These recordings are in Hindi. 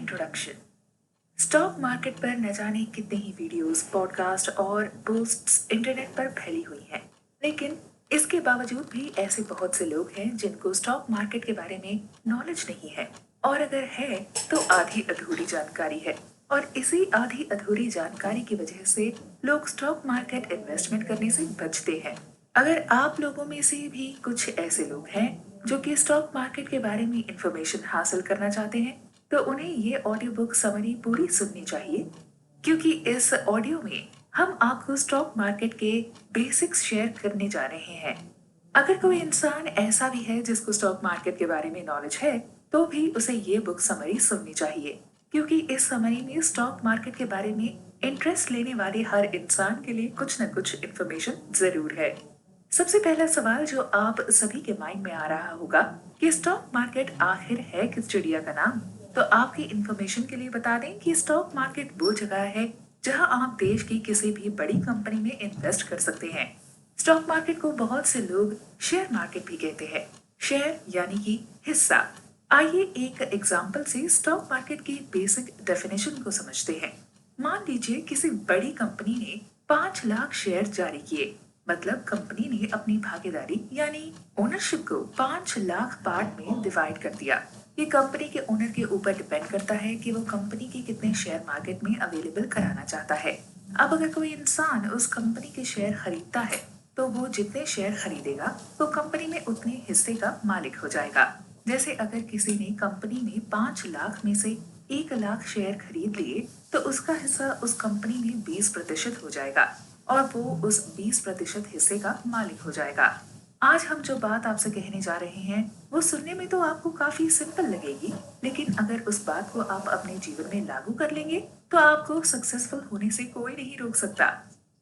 इंट्रोडक्शन। स्टॉक मार्केट पर न जाने कितने ही वीडियोस, पॉडकास्ट और पोस्ट्स इंटरनेट पर फैली हुई हैं, लेकिन इसके बावजूद भी ऐसे बहुत से लोग हैं जिनको स्टॉक मार्केट के बारे में नॉलेज नहीं है, और अगर है तो आधी अधूरी जानकारी है। और इसी आधी अधूरी जानकारी की वजह से लोग स्टॉक मार्केट इन्वेस्टमेंट करने से बचते हैं। अगर आप लोगों में से भी कुछ ऐसे लोग हैं जो कि स्टॉक मार्केट के बारे में इंफॉर्मेशन हासिल करना चाहते हैं, तो उन्हें ये ऑडियो बुक समरी पूरी सुननी चाहिए, क्योंकि इस ऑडियो में हम आपको स्टॉक मार्केट के बेसिक्स शेयर करने जा रहे हैं। अगर कोई इंसान ऐसा भी है जिसको स्टॉक मार्केट के बारे में नॉलेज है, तो भी उसे ये बुक समरी सुननी चाहिए, क्योंकि इस समरी में स्टॉक मार्केट के बारे में इंटरेस्ट लेने वाले हर इंसान के लिए कुछ न कुछ इन्फॉर्मेशन जरूर है। सबसे पहला सवाल जो आप सभी के माइंड में आ रहा होगा कि स्टॉक मार्केट आखिर है किस चिड़िया का नाम। तो आपकी इंफॉर्मेशन के लिए बता दें कि स्टॉक मार्केट वो जगह है जहां आप देश की किसी भी बड़ी कंपनी में इन्वेस्ट कर सकते हैं। स्टॉक मार्केट को बहुत से लोग शेयर मार्केट भी कहते हैं। शेयर यानी कि हिस्सा। आइए एक एग्जाम्पल से स्टॉक मार्केट की बेसिक डेफिनेशन को समझते हैं। मान लीजिए किसी बड़ी कंपनी ने 5 लाख शेयर जारी किए, मतलब कंपनी ने अपनी भागीदारी यानी ओनरशिप को 5 लाख पार्ट में डिवाइड कर दिया। ये कंपनी के ओनर के ऊपर डिपेंड करता है कि वो कंपनी के कितने शेयर मार्केट में अवेलेबल कराना चाहता है। अब अगर कोई इंसान उस कंपनी के शेयर खरीदता है, तो वो जितने शेयर खरीदेगा वो कंपनी में उतने हिस्से का मालिक हो जाएगा। जैसे अगर किसी ने कंपनी में 5 लाख में से 1 लाख शेयर खरीद लिए, तो उसका हिस्सा उस कंपनी में 20% हो जाएगा और वो उस 20% हिस्से का मालिक हो जाएगा। आज हम जो बात आपसे कहने जा रहे हैं वो सुनने में तो आपको काफी सिंपल लगेगी, लेकिन अगर उस बात को आप अपने जीवन में लागू कर लेंगे तो आपको सक्सेसफुल होने से कोई नहीं रोक सकता।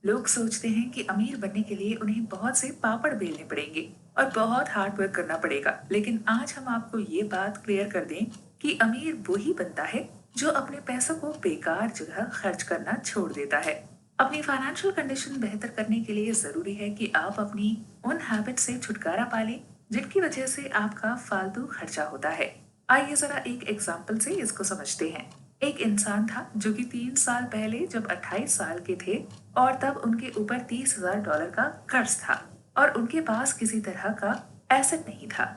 लोग सोचते हैं कि अमीर बनने के लिए उन्हें बहुत से पापड़ बेलने पड़ेंगे और बहुत हार्ड वर्क करना पड़ेगा, लेकिन आज हम आपको ये बात क्लियर कर दें कि अमीर वही बनता है जो अपने पैसों को बेकार जगह खर्च करना छोड़ देता है। अपनी फाइनेंशियल कंडीशन बेहतर करने के लिए जरूरी है कि आप अपनी उन हैबिट से छुटकारा पालें जिनकी वजह से आपका फालतू खर्चा होता है। आइए जरा एक एग्जाम्पल से इसको समझते हैं। एक इंसान था जो कि 3 साल पहले जब 28 साल के थे और तब उनके ऊपर $30,000 का कर्ज था और उनके पास किसी तरह का एसेट नहीं था।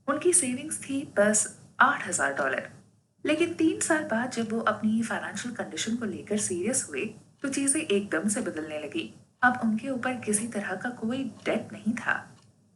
उनकी सेविंग्स थी बस $8,000। लेकिन 3 साल बाद जब वो अपनी फाइनेंशियल कंडीशन को लेकर सीरियस हुए, तो चीजें एकदम से बदलने लगी। अब उनके ऊपर किसी तरह का कोई डेट नहीं था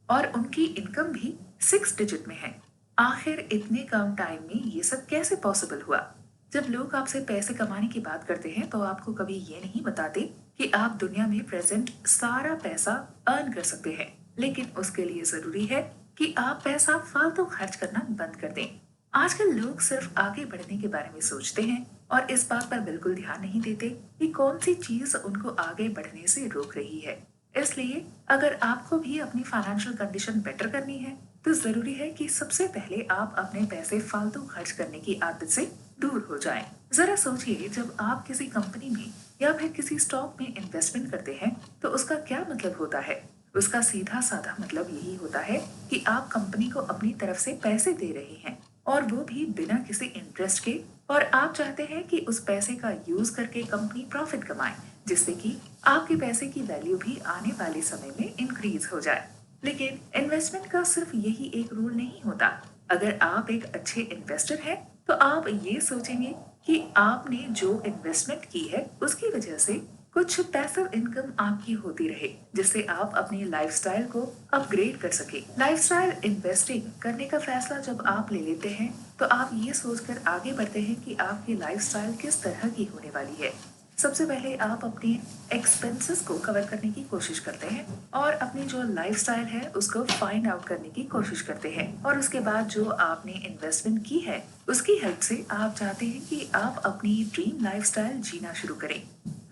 और उनकी इनकम भी 6 डिजिट में है। आखिर इतने कम टाइम में ये सब कैसे पॉसिबल हुआ? जब लोग आपसे पैसे कमाने की बात करते हैं तो आपको कभी ये नहीं बताते कि आप दुनिया में प्रेजेंट सारा पैसा अर्न कर सकते हैं, लेकिन उसके लिए जरूरी है कि आप पैसा फालतू खर्च करना बंद कर दें। आजकल लोग सिर्फ आगे बढ़ने के बारे में सोचते हैं और इस बात पर बिल्कुल ध्यान नहीं देते कि कौन सी चीज उनको आगे बढ़ने से रोक रही है। इसलिए अगर आपको भी अपनी फाइनेंशियल कंडीशन बेटर करनी है, तो जरूरी है कि सबसे पहले आप अपने पैसे फालतू खर्च करने की आदत से दूर हो जाएं। जरा सोचिए, जब आप किसी कंपनी में या फिर किसी स्टॉक में इन्वेस्टमेंट करते हैं तो उसका क्या मतलब होता है? उसका सीधा साधा मतलब यही होता है कि आप कंपनी को अपनी तरफ से पैसे दे रहे हैं, और वो भी बिना किसी इंटरेस्ट के, और आप चाहते हैं कि उस पैसे का यूज करके कंपनी प्रॉफिट कमाए, जिससे कि आपके पैसे की वैल्यू भी आने वाले समय में इंक्रीज हो जाए। लेकिन इन्वेस्टमेंट का सिर्फ यही एक रूल नहीं होता। अगर आप एक अच्छे इन्वेस्टर हैं, तो आप ये सोचेंगे कि आपने जो इन्वेस्टमेंट की है उसकी वजह से कुछ पैसिव इनकम आपकी होती रहे, जिससे आप अपनी लाइफस्टाइल को अपग्रेड कर सके। लाइफस्टाइल इन्वेस्टिंग करने का फैसला जब आप ले लेते हैं, तो आप ये सोचकर आगे बढ़ते हैं कि आपकी लाइफस्टाइल किस तरह की होने वाली है। सबसे पहले आप अपने एक्सपेंसेस को कवर करने की कोशिश करते हैं और अपनी जो लाइफस्टाइल है उसको फाइंड आउट करने की कोशिश करते हैं, और उसके बाद जो आपने इन्वेस्टमेंट की है उसकी हेल्प से आप चाहते हैं कि आप अपनी ड्रीम लाइफस्टाइल जीना शुरू करें।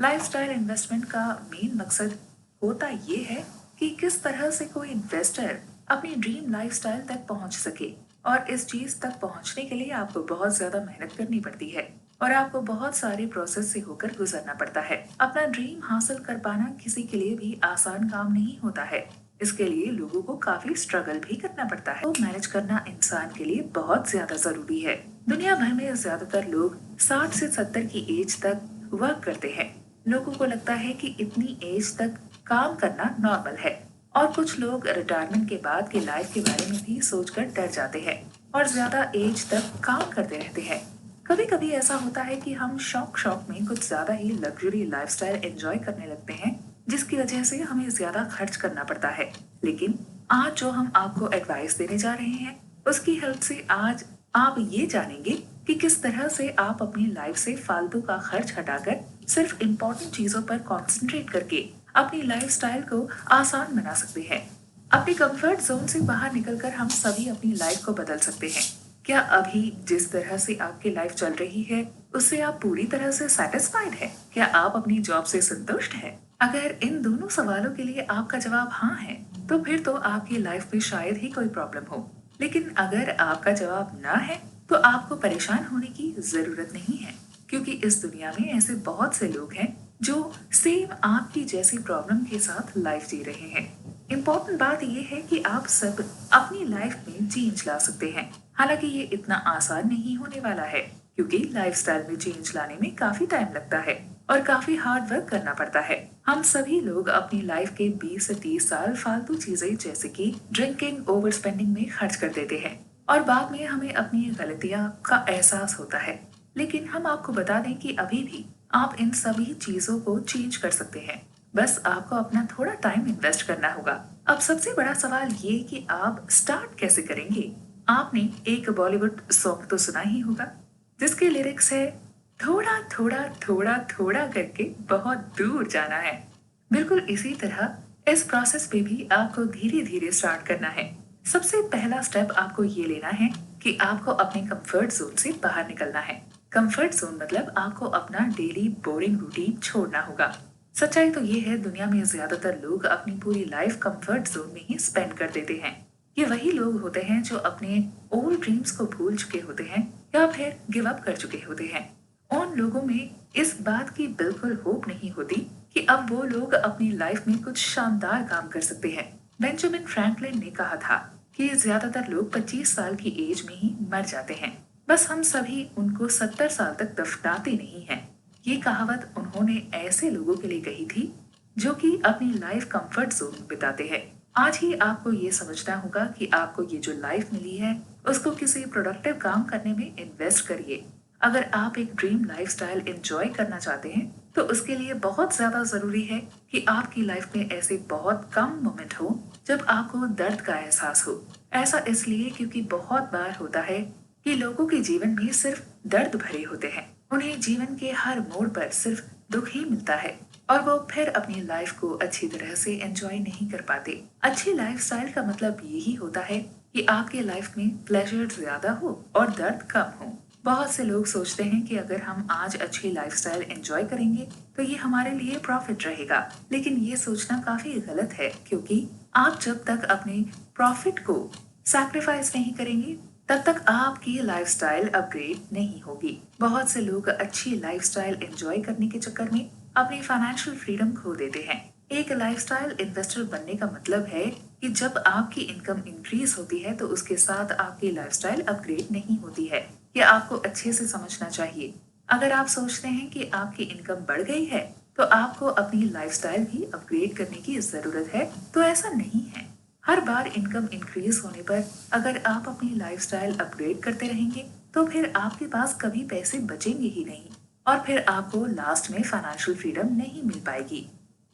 लाइफस्टाइल इन्वेस्टमेंट का मेन मकसद होता ये है कि किस तरह से कोई इन्वेस्टर अपनी ड्रीम लाइफस्टाइल तक पहुंच सके, और इस चीज तक पहुंचने के लिए आपको बहुत ज्यादा मेहनत करनी पड़ती है और आपको बहुत सारे प्रोसेस से होकर गुजरना पड़ता है। अपना ड्रीम हासिल कर पाना किसी के लिए भी आसान काम नहीं होता है। इसके लिए लोगों को काफी स्ट्रगल भी करना पड़ता है। तो मैनेज करना इंसान के लिए बहुत ज्यादा जरूरी है। दुनिया भर में ज्यादातर लोग 60 से 70 की एज तक वर्क करते हैं। लोगों को लगता है कि इतनी एज तक काम करना नॉर्मल है, और कुछ लोग रिटायरमेंट के बाद की लाइफ के बारे में भी सोचकर डर जाते हैं और ज्यादा एज तक काम करते रहते हैं। कभी कभी ऐसा होता है कि हम शौक शौक में कुछ ज्यादा ही लग्जरी लाइफस्टाइल एंजॉय करने लगते हैं, जिसकी वजह से हमें ज्यादा खर्च करना पड़ता है। लेकिन आज जो हम आपको एडवाइस देने जा रहे हैं, उसकी हेल्प से आज आप ये जानेंगे कि किस तरह से आप अपनी लाइफ से फालतू का खर्च हटाकर सिर्फ इम्पोर्टेंट चीजों पर कंसंट्रेट करके अपनी लाइफस्टाइल को आसान बना सकते हैं। अपने कंफर्ट जोन से बाहर निकलकर हम सभी अपनी लाइफ को बदल सकते हैं। क्या अभी जिस तरह से आपकी लाइफ चल रही है, उससे आप पूरी तरह से सेटिस्फाइड है? क्या आप अपनी जॉब से संतुष्ट है? अगर इन दोनों सवालों के लिए आपका जवाब हाँ है, तो फिर तो आपकी लाइफ में शायद ही कोई प्रॉब्लम हो। लेकिन अगर आपका जवाब ना है, तो आपको परेशान होने की जरूरत नहीं है, क्योंकि इस दुनिया में ऐसे बहुत से लोग हैं जो सेम आपकी जैसी प्रॉब्लम के साथ लाइफ जी रहे हैं। इम्पोर्टेंट बात यह है कि आप सब अपनी लाइफ में चेंज ला सकते हैं। हालांकि ये इतना आसान नहीं होने वाला है, क्योंकि लाइफस्टाइल में चेंज लाने में काफी टाइम लगता है और काफी हार्ड वर्क करना पड़ता है। हम सभी लोग अपनी लाइफ के 20 से 30 साल फालतू चीजें जैसे कि ड्रिंकिंग, ओवर स्पेंडिंग में खर्च कर देते हैं, और बाद में हमें अपनी गलतियां का एहसास होता है। लेकिन हम आपको बता दें कि अभी भी आप इन सभी चीजों को चेंज कर सकते हैं। बस आपको अपना थोड़ा टाइम इन्वेस्ट करना होगा। अब सबसे बड़ा सवाल ये कि आप स्टार्ट कैसे करेंगे। आपने एक बॉलीवुड सॉन्ग तो सुना ही होगा, जिसके लिरिक्स है, थोड़ा थोड़ा थोड़ा थोड़ा करके बहुत दूर जाना है। बिल्कुल इसी तरह इस प्रोसेस पे भी आपको धीरे धीरे स्टार्ट करना है। सबसे पहला स्टेप आपको ये लेना है कि आपको अपने कंफर्ट जोन से बाहर निकलना है। कंफर्ट जोन मतलब आपको अपना डेली बोरिंग रूटीन छोड़ना होगा। सच्चाई तो ये है, दुनिया में ज्यादातर लोग अपनी पूरी लाइफ कंफर्ट जोन में ही स्पेंड कर देते हैं। ये वही लोग होते हैं जो अपने ओल्ड ड्रीम्स को भूल चुके होते हैं या फिर गिव अप कर चुके होते हैं। उन लोगों में इस बात की बिल्कुल होप नहीं होती कि अब वो लोग अपनी लाइफ में कुछ शानदार काम कर सकते हैं। बेंजामिन फ्रैंकलिन ने कहा था कि ज्यादातर लोग 25 साल की एज में ही मर जाते हैं, बस हम सभी उनको 70 साल तक दफनाते नहीं हैं। ये कहावत उन्होंने ऐसे लोगों के लिए कही थी जो कि अपनी लाइफ कंफर्ट जोन में बिताते हैं। आज ही आपको ये समझना होगा कि आपको ये जो लाइफ मिली है, उसको किसी प्रोडक्टिव काम करने में इन्वेस्ट करिए। अगर आप एक ड्रीम लाइफस्टाइल एंजॉय करना चाहते हैं, तो उसके लिए बहुत ज्यादा जरूरी है कि आपकी लाइफ में ऐसे बहुत कम मोमेंट हो जब आपको दर्द का एहसास हो। ऐसा इसलिए क्योंकि बहुत बार होता है कि लोगों के जीवन में सिर्फ दर्द भरे होते हैं। उन्हें जीवन के हर मोड़ पर सिर्फ दुख ही मिलता है, और वो फिर अपनी लाइफ को अच्छी तरह से एंजॉय नहीं कर पाते। अच्छी लाइफस्टाइल का मतलब यही होता है कि आपके लाइफ में प्लेजर ज्यादा हो और दर्द कम हो। बहुत से लोग सोचते हैं कि अगर हम आज अच्छी लाइफस्टाइल एंजॉय करेंगे तो ये हमारे लिए प्रॉफिट रहेगा, लेकिन ये सोचना काफी गलत है, क्योंकि आप जब तक अपने प्रॉफिट को सैक्रिफाइस नहीं करेंगे, तब तक आपकी लाइफस्टाइल अपग्रेड नहीं होगी। बहुत से लोग अच्छी लाइफस्टाइल एंजॉय करने के चक्कर में अपनी फाइनेंशियल फ्रीडम खो देते हैं। एक लाइफस्टाइल इन्वेस्टर बनने का मतलब है कि जब आपकी इनकम इंक्रीज होती है तो उसके साथ आपकी लाइफस्टाइल अपग्रेड नहीं होती है। ये आपको अच्छे से समझना चाहिए। अगर आप सोचते हैं कि आपकी इनकम बढ़ गई है तो आपको अपनी लाइफस्टाइल भी अपग्रेड करने की जरूरत है, तो ऐसा नहीं है। हर बार इनकम इंक्रीज होने पर अगर आप अपनी लाइफस्टाइल अपग्रेड करते रहेंगे, तो फिर आपके पास कभी पैसे बचेंगे ही नहीं, और फिर आपको लास्ट में फाइनेंशियल फ्रीडम नहीं मिल पाएगी।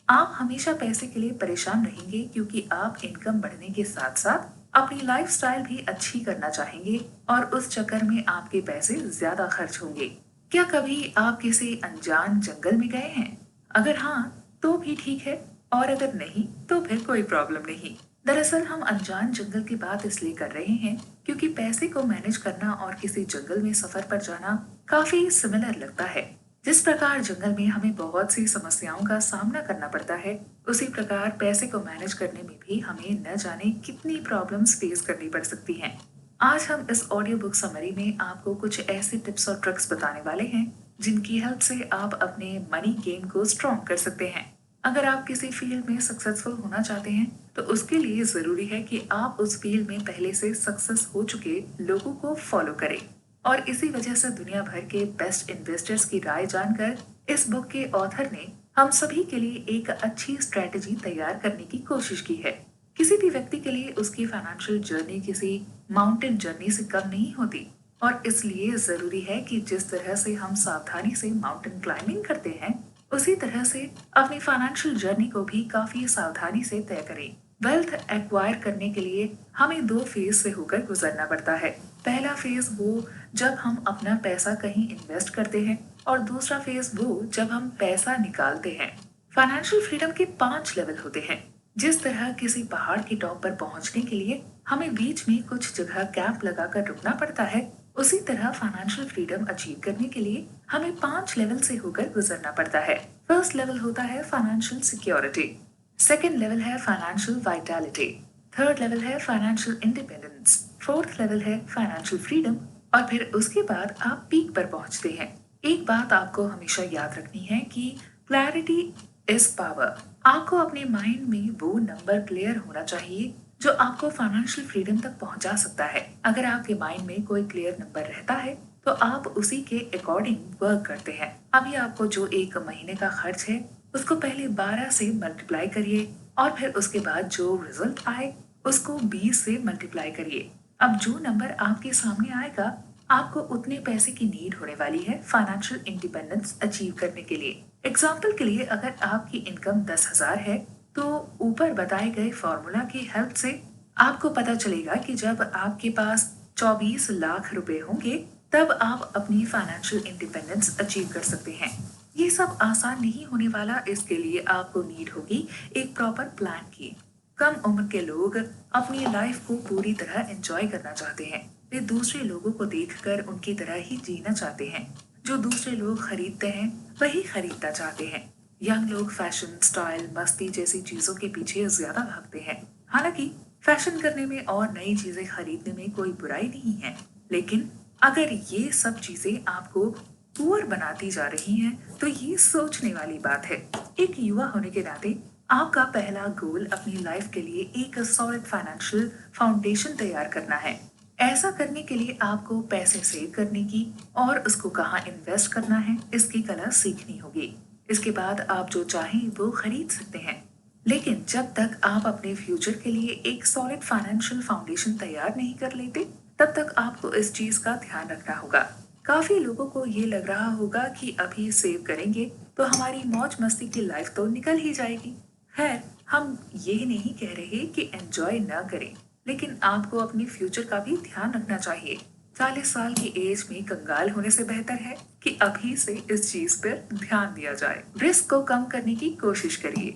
आप हमेशा पैसे के लिए परेशान रहेंगे, क्योंकि आप इनकम बढ़ने के साथ साथ अपनी लाइफस्टाइल भी अच्छी करना चाहेंगे, और उस चक्कर में आपके पैसे ज्यादा खर्च होंगे। क्या कभी आप किसी अनजान जंगल में गए हैं? अगर हाँ, तो भी ठीक है, और अगर नहीं तो फिर कोई प्रॉब्लम नहीं। दरअसल हम अनजान जंगल की बात इसलिए कर रहे हैं क्योंकि पैसे को मैनेज करना और किसी जंगल में सफर पर जाना काफी सिमिलर लगता है। जिस प्रकार जंगल में हमें बहुत सी समस्याओं का सामना करना पड़ता है, उसी प्रकार पैसे को मैनेज करने में भी हमें न जाने कितनी प्रॉब्लम्स फेस करनी पड़ सकती हैं। आज हम इस ऑडियो बुक समरी में आपको कुछ ऐसे टिप्स और ट्रिक्स बताने वाले हैं जिनकी हेल्प से आप अपने मनी गेम को स्ट्रॉन्ग कर सकते हैं। अगर आप किसी फील्ड में सक्सेसफुल होना चाहते हैं, तो उसके लिए जरूरी है कि आप उस फील्ड में पहले से सक्सेस हो चुके लोगों को फॉलो करें। और इसी वजह से दुनिया भर के बेस्ट इन्वेस्टर्स की राय जानकर इस बुक के ऑथर ने हम सभी के लिए एक अच्छी स्ट्रेटेजी तैयार करने की कोशिश की है। किसी भी व्यक्ति के लिए उसकी फाइनेंशियल जर्नी किसी माउंटेन जर्नी से कम नहीं होती, और इसलिए जरूरी है कि जिस तरह से हम सावधानी से माउंटेन क्लाइंबिंग करते हैं, उसी तरह से अपनी फाइनेंशियल जर्नी को भी काफी सावधानी से तय करें। वेल्थ एक्वायर करने के लिए हमें दो फेज से होकर गुजरना पड़ता है। पहला फेज वो जब हम अपना पैसा कहीं इन्वेस्ट करते हैं, और दूसरा फेज वो जब हम पैसा निकालते हैं। फाइनेंशियल फ्रीडम के 5 लेवल होते हैं। जिस तरह किसी पहाड़ की टॉप पर पहुंचने के लिए हमें बीच में कुछ जगह कैंप लगाकर रुकना पड़ता है, उसी तरह फाइनेंशियल फ्रीडम अचीव करने के लिए हमें 5 लेवल से होकर गुजरना पड़ता है। फर्स्ट लेवल होता है फाइनेंशियल सिक्योरिटी, सेकेंड लेवल है फाइनेंशियल वाइटैलिटी, थर्ड लेवल है फाइनेंशियल इंडिपेंडेंस, फोर्थ लेवल है फाइनेंशियल फ्रीडम, और फिर उसके बाद आप पीक पर पहुंचते हैं। एक बात आपको हमेशा याद रखनी है कि क्लैरिटी इज पावर। आपको अपने माइंड में वो नंबर क्लियर होना चाहिए जो आपको फाइनेंशियल फ्रीडम तक पहुंचा सकता है। अगर आपके माइंड में कोई क्लियर नंबर रहता है तो आप उसी के अकॉर्डिंग वर्क करते हैं। अभी आपको जो एक महीने का खर्च है उसको पहले 12 से मल्टीप्लाई करिए, और फिर उसके बाद जो रिजल्ट आए उसको 20 से मल्टीप्लाई करिए। अब जो नंबर आपके सामने आएगा, आपको उतने पैसे की नीड होने वाली है फाइनेंशियल इंडिपेंडेंस अचीव करने के लिए। एग्जाम्पल के लिए, अगर आपकी इनकम 10,000 है तो ऊपर बताए गए फॉर्मूला की हेल्प से आपको पता चलेगा कि जब आपके पास 24 लाख रुपए होंगे तब आप अपनी फाइनेंशियल इंडिपेंडेंस अचीव कर सकते हैं। ये सब आसान नहीं होने वाला, इसके लिए आपको नीड होगी एक प्रॉपर प्लान की। कम उम्र के लोग अपनी लाइफ को पूरी तरह एंजॉय करना चाहते हैं। वे दूसरे लोगों को देखकर उनकी तरह ही जीना चाहते हैं। जो दूसरे लोग खरीदते हैं वही खरीदना चाहते हैं। यंग लोग फैशन, स्टाइल, मस्ती जैसी चीजों के पीछे ज्यादा भागते हैं। हालांकि फैशन करने में और नई चीजें खरीदने में कोई बुराई नहीं है, लेकिन अगर ये सब चीजें आपको पुअर बनाती जा रही हैं, तो ये सोचने वाली बात है। एक युवा होने के नाते आपका पहला गोल अपनी लाइफ के लिए एक सॉलिड फाइनेंशियल फाउंडेशन तैयार करना है। ऐसा करने के लिए आपको पैसे सेव करने की और उसको कहाँ इन्वेस्ट करना है इसकी कला सीखनी होगी। इसके बाद आप जो चाहें वो खरीद सकते हैं, लेकिन जब तक आप अपने फ्यूचर के लिए एक सॉलिड फाइनेंशियल फाउंडेशन तैयार नहीं कर लेते, तब तक आपको इस चीज का ध्यान रखना होगा। काफी लोगों को ये लग रहा होगा कि अभी सेव करेंगे तो हमारी मौज मस्ती की लाइफ तो निकल ही जाएगी। खैर, हम ये नहीं कह रहे कि एंजॉय न करें, लेकिन आपको अपने फ्यूचर का भी ध्यान रखना चाहिए। 40 साल की एज में कंगाल होने से बेहतर है कि अभी से इस चीज पर ध्यान दिया जाए। रिस्क को कम करने की कोशिश करिए।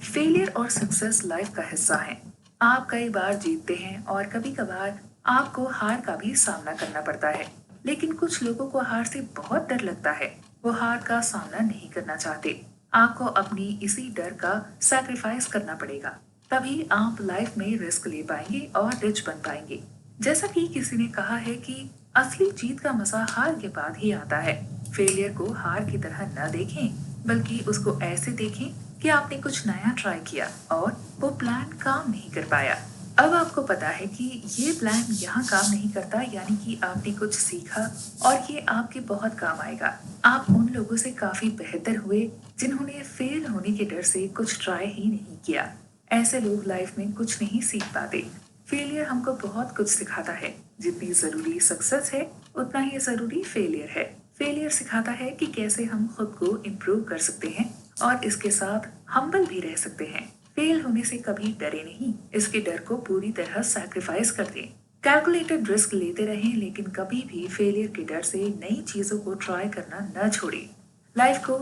फेलियर और सक्सेस लाइफ का हिस्सा है। आप कई बार जीतते हैं और कभी कभार आपको हार का भी सामना करना पड़ता है, लेकिन कुछ लोगों को हार से बहुत डर लगता है। वो हार का सामना नहीं करना चाहते। आपको अपनी इसी डर का सैक्रिफाइस करना पड़ेगा, तभी आप लाइफ में रिस्क ले पाएंगे और रिच बन पाएंगे। जैसा कि किसी ने कहा है कि असली जीत का मजा हार के बाद ही आता है। फेलियर को हार की तरह न देखें, बल्कि उसको ऐसे देखें कि आपने कुछ नया ट्राई किया और वो प्लान काम नहीं कर पाया। अब आपको पता है कि ये प्लान यहाँ काम नहीं करता, यानी कि आपने कुछ सीखा और ये आपके बहुत काम आएगा। आप उन लोगों से काफी बेहतर हुए जिन्होंने फेल होने के डर से कुछ ट्राई ही नहीं किया। ऐसे लोग लाइफ में कुछ नहीं सीख पाते। फेलियर हमको बहुत कुछ सिखाता है। जितनी जरूरी सक्सेस है उतना ही जरूरी फेलियर है। फेलियर सिखाता है कि कैसे हम खुद को इम्प्रूव कर सकते हैं और इसके साथ हम्बल भी रह सकते हैं। फेल होने से कभी डरे नहीं, इसके डर को पूरी तरह सैक्रिफाइस कर दें। कैलकुलेटेड रिस्क लेते रहें, लेकिन कभी भी फेलियर के डर से नई चीजों को ट्राई करना न छोड़ें। लाइफ को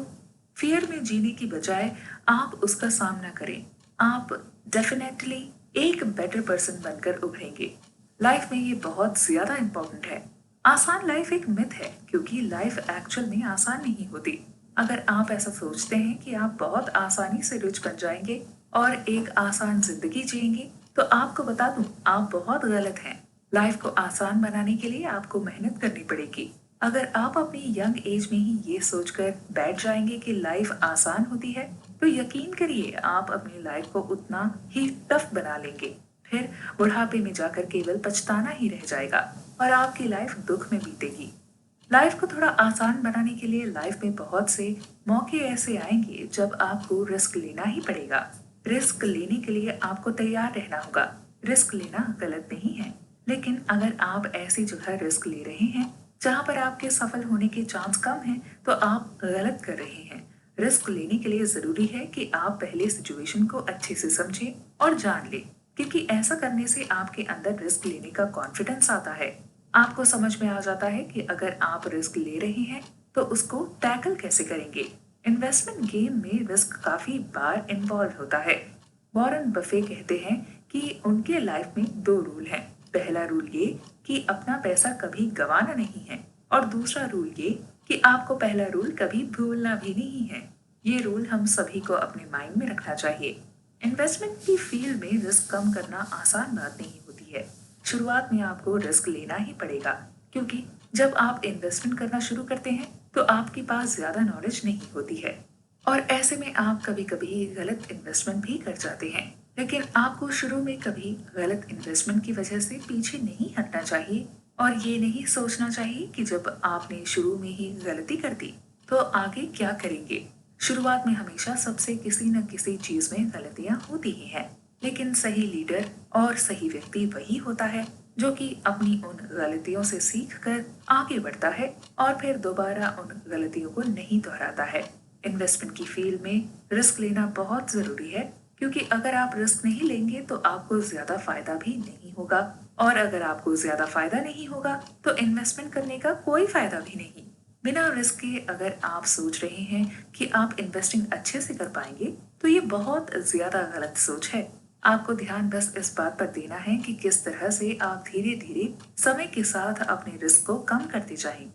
फियर में जीने की बजाय आप उसका सामना करें। आप डेफिनेटली एक बेटर पर्सन बनकर उभरेंगे। लाइफ में ये बहुत ज्यादा इम्पोर्टेंट है। आसान लाइफ एक मिथ है, क्योंकि लाइफ एक्चुअल में आसान नहीं होती। अगर आप ऐसा सोचते हैं कि आप बहुत आसानी से रिच बन जाएंगे और एक आसान जिंदगी जिएंगे, तो आपको बता दूं, आप बहुत गलत हैं। लाइफ को आसान बनाने के लिए आपको मेहनत करनी पड़ेगी। अगर आप अपनी यंग एज में ही ये सोचकर बैठ जाएंगे कि लाइफ आसान होती है, तो यकीन करिए आप अपनी लाइफ को उतना ही टफ बना लेंगे। फिर बुढ़ापे में जाकर केवल पछताना ही रह जाएगा। और आपकी लाइफ दुख में बीतेगी। लाइफ को थोड़ा आसान बनाने के लिए लाइफ में बहुत से मौके ऐसे आएंगे जब आपको रिस्क लेना ही पड़ेगा। रिस्क लेने के लिए आपको तैयार रहना होगा। रिस्क लेना गलत नहीं है, लेकिन अगर आप ऐसी जगह रिस्क ले रहे हैं जहां पर आपके सफल होने के चांस कम हैं, तो आप गलत कर रहे हैं। रिस्क लेने के लिए जरूरी है कि आप पहले सिचुएशन को अच्छे से समझें और जान लें, क्योंकि ऐसा करने से आपके अंदर रिस्क लेने का कॉन्फिडेंस आता है। आपको समझ में आ जाता है कि अगर आप रिस्क ले रहे हैं तो उसको टैकल कैसे करेंगे। इन्वेस्टमेंट गेम में रिस्क काफी बार इन्वॉल्व होता है। वॉरेन बफे कहते हैं कि उनके लाइफ में दो रूल हैं। पहला रूल ये कि अपना पैसा कभी गंवाना नहीं है, और दूसरा रूल ये कि आपको पहला रूल कभी भूलना भी नहीं है। ये रूल हम सभी को अपने माइंड में रखना चाहिए। इन्वेस्टमेंट की फील्ड में रिस्क कम करना आसान बात नहीं होती है। शुरुआत में आपको रिस्क लेना ही पड़ेगा, क्योंकि जब आप इन्वेस्टमेंट करना शुरू करते हैं तो आपके पास ज्यादा नॉलेज नहीं होती है, और ऐसे में आप कभी कभी गलत इन्वेस्टमेंट भी कर जाते हैं। लेकिन आपको शुरू में कभी गलत इन्वेस्टमेंट की वजह से पीछे नहीं हटना चाहिए, और ये नहीं सोचना चाहिए कि जब आपने शुरू में ही गलती कर दी तो आगे क्या करेंगे। शुरुआत में हमेशा सबसे किसी न किसी चीज में गलतियां होती ही हैं, लेकिन सही लीडर और सही व्यक्ति वही होता है जो कि अपनी उन गलतियों से सीख कर आगे बढ़ता है और फिर दोबारा उन गलतियों को नहीं दोहराता है। इन्वेस्टमेंट की फील्ड में रिस्क लेना बहुत जरूरी है, क्योंकि अगर आप रिस्क नहीं लेंगे तो आपको ज्यादा फायदा भी नहीं होगा, और अगर आपको ज्यादा फायदा नहीं होगा तो इन्वेस्टमेंट करने का कोई फायदा भी नहीं। बिना रिस्क के अगर आप सोच रहे हैं कि आप इन्वेस्टिंग अच्छे से कर पाएंगे, तो ये बहुत ज्यादा गलत सोच है। आपको ध्यान बस इस बात पर देना है कि किस तरह से आप धीरे धीरे समय के साथ अपने रिस्क को कम करते जाएं।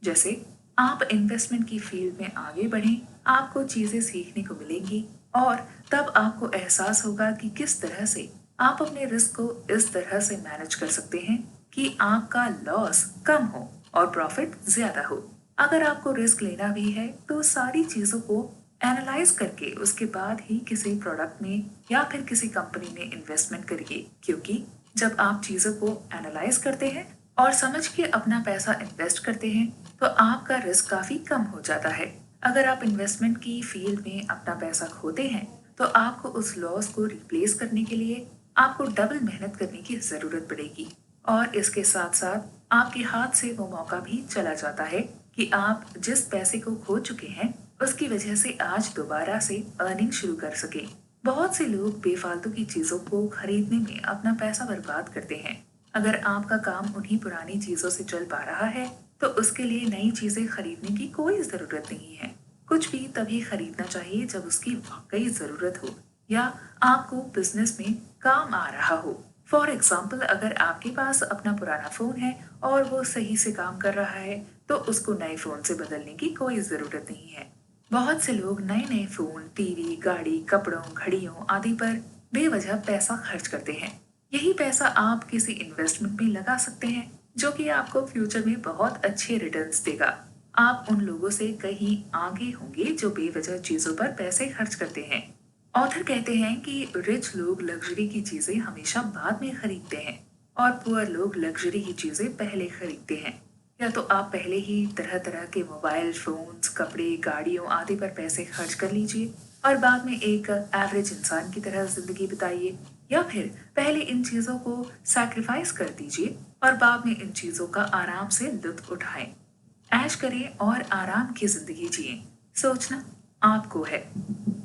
जैसे आप इन्वेस्टमेंट की फील्ड में आगे बढ़ें, आपको चीजें सीखने को मिलेंगी, और तब आपको एहसास होगा कि किस तरह से आप अपने रिस्क को इस तरह से मैनेज कर सकते हैं कि आपका लॉस कम हो और प्रॉफिट ज्यादा हो। अगर आपको रिस्क लेना भी है तो सारी चीजों को एनालाइज करके उसके बाद ही किसी प्रोडक्ट में या फिर किसी कंपनी में इन्वेस्टमेंट करिए, क्योंकि जब आप चीजों को एनालाइज करते हैं और समझ के अपना पैसा इन्वेस्ट करते हैं तो आपका रिस्क काफी कम हो जाता है। अगर आप इन्वेस्टमेंट की फील्ड में अपना पैसा खोते हैं तो आपको उस लॉस को रिप्लेस करने के लिए आपको डबल मेहनत करने की जरूरत पड़ेगी, और इसके साथ साथ आपके हाथ से वो मौका भी चला जाता है कि आप जिस पैसे को खो चुके हैं उसकी वजह से आज दोबारा से अर्निंग शुरू कर सके। बहुत से लोग बेफालतू की चीजों को खरीदने में अपना पैसा बर्बाद करते हैं। अगर आपका काम उन्हीं पुरानी चीजों से चल पा रहा है तो उसके लिए नई चीजें खरीदने की कोई जरूरत नहीं है। कुछ भी तभी खरीदना चाहिए जब उसकी वाकई जरूरत हो या आपको बिजनेस में काम आ रहा हो। फॉर एग्जाम्पल, अगर आपके पास अपना पुराना फोन है और वो सही से काम कर रहा है तो उसको नए फोन से बदलने की कोई जरूरत नहीं है। बहुत से लोग नए नए फोन, टीवी, गाड़ी, कपड़ों, घड़ियों आदि पर बेवजह पैसा खर्च करते हैं। यही पैसा आप किसी इन्वेस्टमेंट में लगा सकते हैं जो कि आपको फ्यूचर में बहुत अच्छे रिटर्न्स देगा। आप उन लोगों से कहीं आगे होंगे जो बेवजह चीजों पर पैसे खर्च करते हैं। ऑथर कहते हैं कि रिच लोग लग्जरी की चीजें हमेशा बाद में खरीदते हैं, और पुअर लोग लग्जरी की चीजें पहले खरीदते हैं। या तो आप पहले ही तरह तरह के मोबाइल फोन्स, कपड़े, गाड़ियों आदि पर पैसे खर्च कर लीजिए और बाद में एक एवरेज इंसान की तरह जिंदगी बिताइए, या फिर पहले इन चीजों को सैक्रिफाइस कर दीजिए और बाद में इन चीजों का आराम से लुत्फ उठाएं। ऐश करें और आराम की जिंदगी जिएं। सोचना आपको है।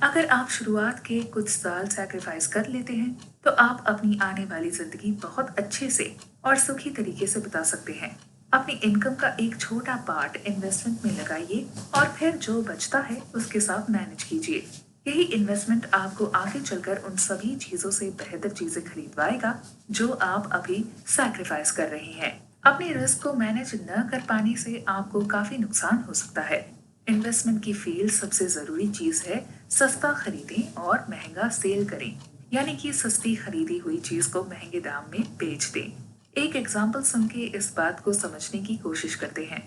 अगर आप शुरुआत के कुछ साल सैक्रिफाइस कर लेते हैं तो आप अपनी आने वाली जिंदगी बहुत अच्छे से और सुखी तरीके से बिता सकते हैं। अपनी इनकम का एक छोटा पार्ट इन्वेस्टमेंट में लगाइए और फिर जो बचता है उसके साथ मैनेज कीजिए। यही इन्वेस्टमेंट आपको आगे चलकर उन सभी चीजों से बेहतर चीजें खरीदवाएगा जो आप अभी सैक्रिफाइस कर रहे हैं। अपने रिस्क को मैनेज न कर पाने से आपको काफी नुकसान हो सकता है। इन्वेस्टमेंट की फील्ड सबसे जरूरी चीज है सस्ता खरीदें और महंगा सेल करें, यानी कि सस्ती खरीदी हुई चीज को महंगे दाम में बेच दें। एक एग्जाम्पल सुन के इस बात को समझने की कोशिश करते हैं।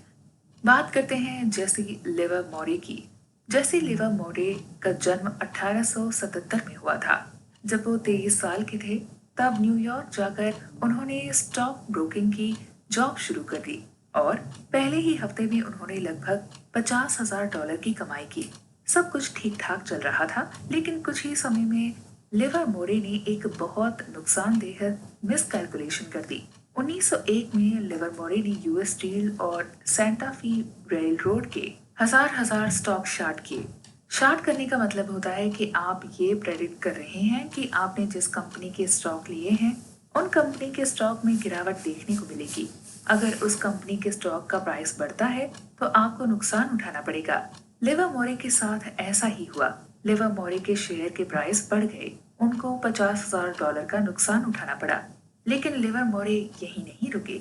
बात करते हैं जेसी लिवरमोरे की। जेसी लिवरमोरे का जन्म 1877 में हुआ था। जब वो 23 साल के थे तब न्यूयॉर्क जाकर उन्होंने स्टॉक ब्रोकिंग की, जॉब शुरू कर दी और पहले ही हफ्ते में उन्होंने लगभग $50,000 की कमाई की। सब कुछ ठीक ठाक चल रहा था, लेकिन कुछ ही समय में लिवरमोरे ने एक बहुत नुकसानदेह मिसकैलकुलेशन कर दी। 1901 में लिवरमोरे ने यूएस स्टील और सेंटा फी रेल रोड के हजार हजार स्टॉक शार्ट किए। शार्ट करने का मतलब होता है कि आप ये प्रेडिक्ट कर रहे हैं कि आपने जिस कंपनी के स्टॉक लिए हैं उन कंपनी के स्टॉक में गिरावट देखने को मिलेगी। अगर उस कंपनी के स्टॉक का प्राइस बढ़ता है तो आपको नुकसान उठाना पड़ेगा। लिवरमोरे के साथ ऐसा ही हुआ। लिवरमोरे के शेयर के प्राइस बढ़ गए। उनको $50,000 का नुकसान उठाना पड़ा। लेकिन लिवरमोरे यही नहीं रुके।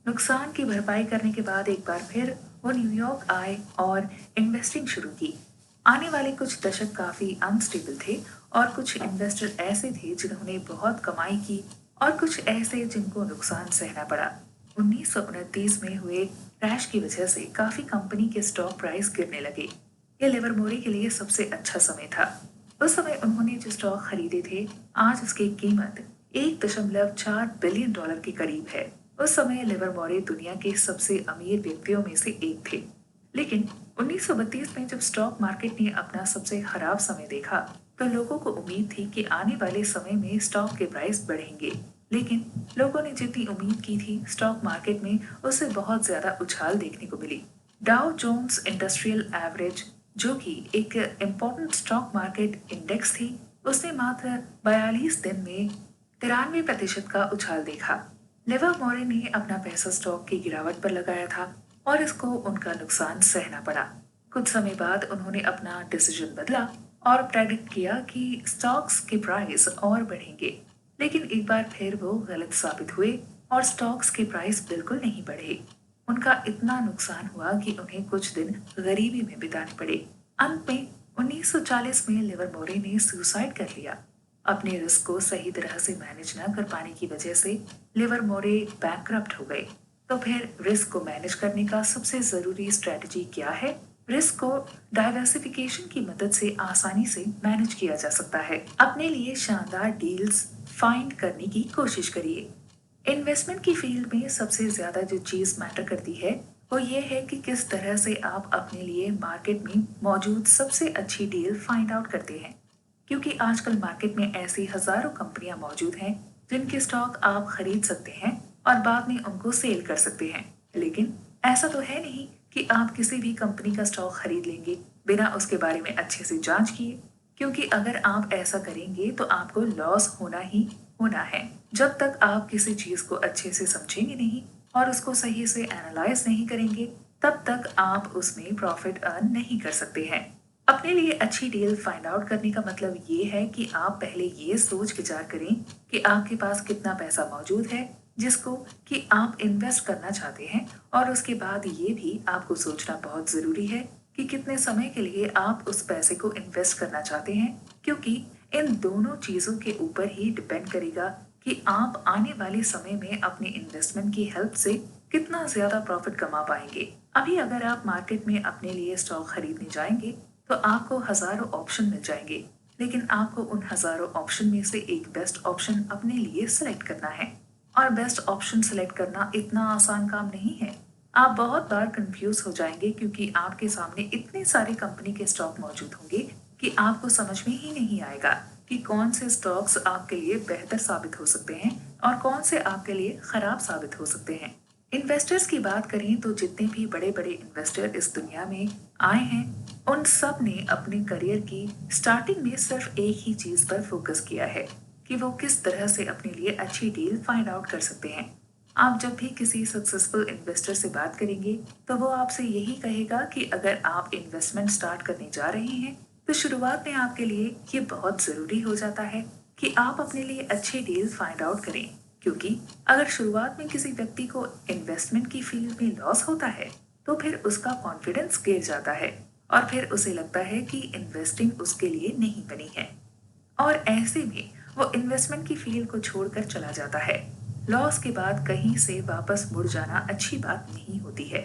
नुकसान की भरपाई करने के बाद एक बार फिर वो न्यूयॉर्क आए और इन्वेस्टिंग शुरू की। आने वाले कुछ दशक काफी अनस्टेबल थे और कुछ इन्वेस्टर ऐसे थे जिन्होंने बहुत कमाई की और कुछ ऐसे जिनको नुकसान सहना पड़ा। 1929 में हुए क्रैश की वजह से काफी कंपनी के स्टॉक प्राइस गिरने लगे। ये लिवरमोरे के लिए सबसे अच्छा समय था। उस समय उन्होंने जो स्टॉक खरीदे थे, आज उसकी कीमत $1.4 बिलियन के करीब है। उस समय लिवरमोरे दुनिया के सबसे अमीर व्यक्तियों में से एक थे। लेकिन 1932 में जब स्टॉक मार्केट ने अपना सबसे खराब समय देखा, तो लोगों को उम्मीद थी कि आने वाले समय में स्टॉक के प्राइस बढ़ेंगे। लेकिन लोगों ने जितनी उम्मीद की थी, स्टॉक मार्केट में उससे बहुत ज्यादा उछाल देखने को मिली। डाउ जोन्स इंडस्ट्रियल एवरेज, जो कि एक इम्पोर्टेंट स्टॉक मार्केट इंडेक्स थी, उसने मात्र 42 दिन में 93% का उछाल देखा। लिवरमोरे ने अपना पैसा स्टॉक की गिरावट पर लगाया था और इसको उनका नुकसान सहना पड़ा। कुछ समय बाद उन्होंने अपना डिसीजन बदला और प्रेडिक्ट किया कि स्टॉक्स के प्राइस और बढ़ेंगे। लेकिन एक बार फिर वो गलत साबित हुए और स्टॉक्स के प्राइस बिल्कुल नहीं बढ़े। उनका इतना नुकसान हुआ कि उन्हें कुछ दिन गरीबी में बिताने पड़े। अंत में 1940 में लिवरमोरे ने सुसाइड कर लिया। अपने रिस्क को सही तरह से मैनेज न कर पाने की वजह से लिवरमोरे बैंकरप्ट हो गए। तो फिर रिस्क को मैनेज करने का सबसे जरूरी स्ट्रेटजी क्या है? रिस्क को डाइवर्सिफिकेशन की मदद से आसानी से मैनेज किया जा सकता है। अपने लिए शानदार डील्स फाइंड करने की कोशिश करिए। इन्वेस्टमेंट की फील्ड में सबसे ज्यादा जो चीज मैटर करती है वो ये है कि किस तरह से आप अपने लिए मार्केट में मौजूद सबसे अच्छी डील फाइंड आउट करते हैं। क्योंकि आजकल मार्केट में ऐसी हजारों कंपनियां मौजूद हैं जिनके स्टॉक आप खरीद सकते हैं और बाद में उनको सेल कर सकते हैं। लेकिन ऐसा तो है नहीं कि आप किसी भी कंपनी का स्टॉक खरीद लेंगे बिना उसके बारे में अच्छे से जांच किए, क्योंकि अगर आप ऐसा करेंगे तो आपको लॉस होना ही होना है। जब तक आप किसी चीज को अच्छे से समझेंगे नहीं और उसको सही से एनालाइज नहीं करेंगे, तब तक आप उसमें प्रॉफिट अर्न नहीं कर सकते हैं। अपने लिए अच्छी डील फाइंड आउट करने का मतलब ये है कि आप पहले ये सोच विचार करें कि आपके पास कितना पैसा मौजूद है जिसको कि आप इन्वेस्ट करना चाहते हैं, और उसके बाद ये भी आपको सोचना बहुत जरूरी है कि कितने समय के लिए आप उस पैसे को इन्वेस्ट करना चाहते हैं, क्योंकि इन दोनों चीजों के ऊपर ही डिपेंड करेगा कि आप आने वाले समय में अपने इन्वेस्टमेंट की हेल्प से कितना ज्यादा प्रॉफिट कमा पाएंगे। अभी अगर आप मार्केट में अपने लिए स्टॉक खरीदने जाएंगे तो आपको हजारों ऑप्शन मिल जाएंगे, लेकिन आपको उन हजारों ऑप्शन में से एक बेस्ट ऑप्शन अपने लिए सेलेक्ट करना है। और बेस्ट ऑप्शन सेलेक्ट करना इतना आसान काम नहीं है। आप बहुत बार कंफ्यूज हो जाएंगे क्योंकि आपके सामने इतने सारे कंपनी के स्टॉक मौजूद होंगे कि आपको समझ में ही नहीं आएगा कि कौन से स्टॉक्स आपके लिए बेहतर साबित हो सकते हैं और कौन से आपके लिए खराब साबित हो सकते हैं। इन्वेस्टर्स की बात करें तो जितने भी बड़े बड़े इन्वेस्टर इस दुनिया में आए हैं, उन सब ने अपने करियर की स्टार्टिंग में सिर्फ एक ही चीज पर फोकस किया है कि वो किस तरह से अपने लिए अच्छी डील फाइंड आउट कर सकते हैं। आप जब भी किसी सक्सेसफुल इन्वेस्टर से बात करेंगे तो वो आपसे यही कहेगा कि अगर आप इन्वेस्टमेंट स्टार्ट करने जा रहे हैं तो शुरुआत में आपके लिए ये बहुत जरूरी हो जाता है कि आप अपने लिए अच्छी डील फाइंड आउट करें, क्योंकि अगर शुरुआत में किसी व्यक्ति को इन्वेस्टमेंट की फील्ड में लॉस होता है तो फिर उसका कॉन्फिडेंस गिर जाता है और फिर उसे लगता है कि इन्वेस्टिंग उसके लिए नहीं बनी है और ऐसे में वो इन्वेस्टमेंट की फील्ड को छोड़कर चला जाता है। लॉस के बाद कहीं से वापस मुड़ जाना अच्छी बात नहीं होती है।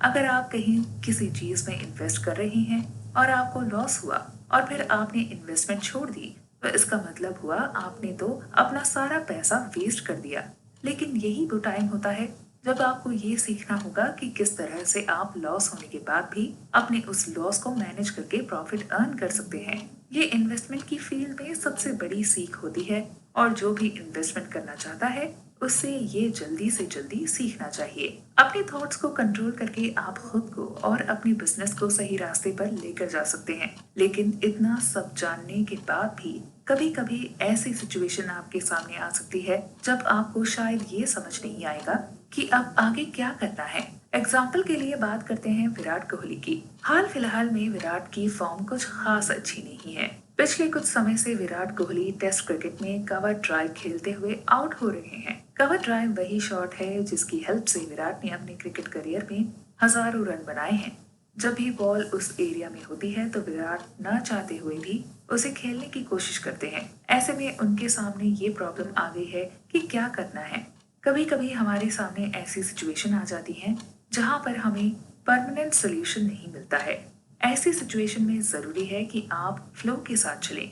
अगर आप कहीं किसी चीज में इन्वेस्ट कर रहे हैं और आपको लॉस हुआ और फिर आपने इन्वेस्टमेंट छोड़ दी, तो इसका मतलब हुआ आपने तो अपना सारा पैसा वेस्ट कर दिया। लेकिन यही वो टाइम होता है जब आपको ये सीखना होगा कि किस तरह से आप लॉस होने के बाद भी अपने उस लॉस को मैनेज करके प्रॉफिट अर्न कर सकते हैं। ये इन्वेस्टमेंट की फील्ड में सबसे बड़ी सीख होती है और जो भी इन्वेस्टमेंट करना चाहता है उससे ये जल्दी से जल्दी सीखना चाहिए। अपने थॉट्स को कंट्रोल करके आप खुद को और अपनी बिजनेस को सही रास्ते पर लेकर जा सकते हैं। लेकिन इतना सब जानने के बाद भी कभी कभी ऐसी सिचुएशन आपके सामने आ सकती है जब आपको शायद ये समझ नहीं आएगा कि अब आगे क्या करना है। एग्जाम्पल के लिए बात करते हैं विराट कोहली की। हाल फिलहाल में विराट की फॉर्म कुछ खास अच्छी नहीं है। पिछले कुछ समय से विराट कोहली टेस्ट क्रिकेट में कवर ड्राइव खेलते हुए आउट हो रहे हैं। कवर ड्राइव वही शॉट है जिसकी हेल्प से विराट ने अपने क्रिकेट करियर में हजारों रन बनाए हैं। जब भी बॉल उस एरिया में होती है तो विराट न चाहते हुए भी उसे खेलने की कोशिश करते हैं। ऐसे में उनके सामने ये प्रॉब्लम आ गई है कि क्या करना है। कभी कभी हमारे सामने ऐसी सिचुएशन आ जाती है जहाँ पर हमें परमानेंट सोल्यूशन नहीं मिलता है। ऐसी सिचुएशन में जरूरी है कि आप फ्लो के साथ चलें।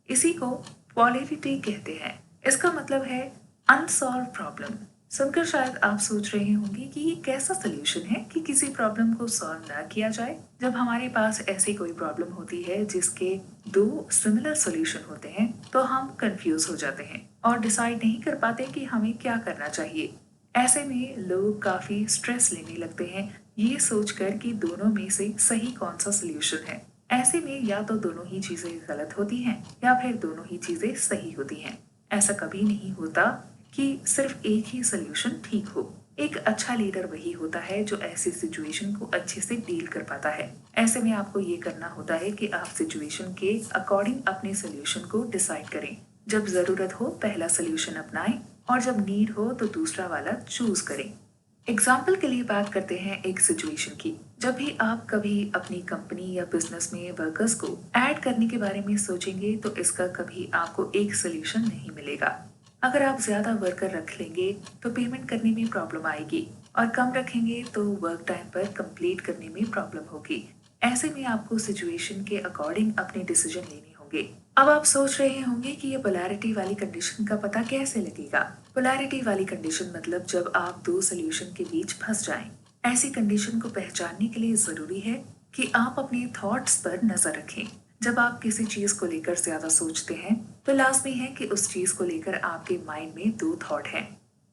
इसी को पॉलिरिटी कहते हैं। इसका मतलब है अनसॉल्व प्रॉब्लम। सुनकर शायद आप सोच रहे होंगे कि ये कैसा सोल्यूशन है कि किसी प्रॉब्लम को सॉल्व ना किया जाए। जब हमारे पास ऐसी कोई प्रॉब्लम होती है जिसके दो सिमिलर सोल्यूशन होते हैं तो हम कंफ्यूज हो जाते हैं और डिसाइड नहीं कर पाते कि हमें क्या करना चाहिए। ऐसे में लोग काफी स्ट्रेस लेने लगते हैं ये सोचकर कि दोनों में से सही कौन सा सोल्यूशन है। ऐसे में या तो दोनों ही चीजें गलत होती हैं या फिर दोनों ही चीजें सही होती हैं। ऐसा कभी नहीं होता कि सिर्फ एक ही सोल्यूशन ठीक हो। एक अच्छा लीडर वही होता है जो ऐसी सिचुएशन को अच्छे से डील कर पाता है। ऐसे में आपको ये करना होता है कि आप सिचुएशन के अकॉर्डिंग अपने सोल्यूशन को डिसाइड करें। जब जरूरत हो पहला सोल्यूशन अपनाएं और जब नीड हो तो दूसरा वाला चूज करें। एग्जाम्पल के लिए बात करते हैं एक सिचुएशन की। जब भी आप कभी अपनी कंपनी या बिजनेस में वर्कर्स को ऐड करने के बारे में सोचेंगे तो इसका कभी आपको एक सोल्यूशन नहीं मिलेगा। अगर आप ज्यादा वर्कर रख लेंगे तो पेमेंट करने में प्रॉब्लम आएगी और कम रखेंगे तो वर्क टाइम पर कंप्लीट करने में प्रॉब्लम होगी। ऐसे में आपको सिचुएशन के अकॉर्डिंग अपने डिसीजन लेने होंगे। अब आप सोच रहे होंगे कि ये पोलैरिटी वाली कंडीशन का पता कैसे लगेगा। पोलैरिटी वाली कंडीशन मतलब जब आप दो सोल्यूशन के बीच फंस जाएं। ऐसी कंडीशन को पहचानने के लिए जरूरी है कि आप अपने थॉट्स पर नजर रखें। जब आप किसी चीज को लेकर ज्यादा सोचते हैं तो लाजमी है कि उस चीज को लेकर आपके माइंड में दो थॉट हैं।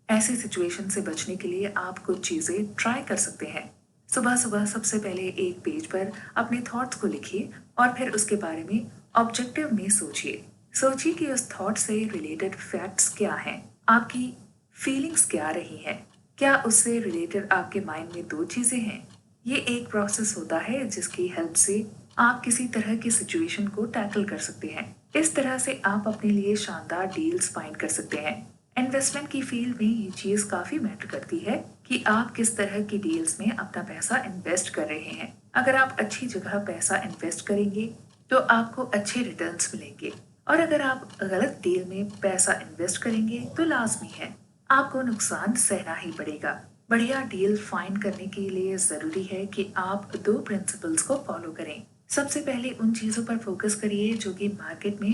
ऐसी सिचुएशन से बचने के लिए आप कुछ चीजें ट्राई कर सकते हैं। सुबह सुबह सबसे पहले एक पेज पर अपने थॉट्स को लिखिए और फिर उसके बारे में ऑब्जेक्टिव में सोचिए। सोचिए कि उस थॉट से रिलेटेड फैक्ट्स क्या हैं, आपकी फीलिंग्स क्या रही हैं, क्या उससे रिलेटेड आपके माइंड में दो चीजें हैं। ये एक प्रोसेस होता है जिसकी हेल्प से आप किसी तरह की सिचुएशन को टैकल कर सकते हैं। इस तरह से आप अपने लिए शानदार डील्स फाइंड कर सकते हैं। इन्वेस्टमेंट की फील्ड में ये चीज काफी मैटर करती है कि आप किस तरह की डील्स में अपना पैसा इन्वेस्ट कर रहे हैं। अगर आप अच्छी जगह पैसा इन्वेस्ट करेंगे तो आपको अच्छे रिटर्न्स मिलेंगे और अगर आप गलत डील में पैसा इन्वेस्ट करेंगे तो लाजमी है आपको नुकसान सहना ही पड़ेगा। बढ़िया डील फाइंड करने के लिए जरूरी है कि आप दो प्रिंसिपल्स को फॉलो करें। सबसे पहले उन चीजों पर फोकस करिए जो कि मार्केट में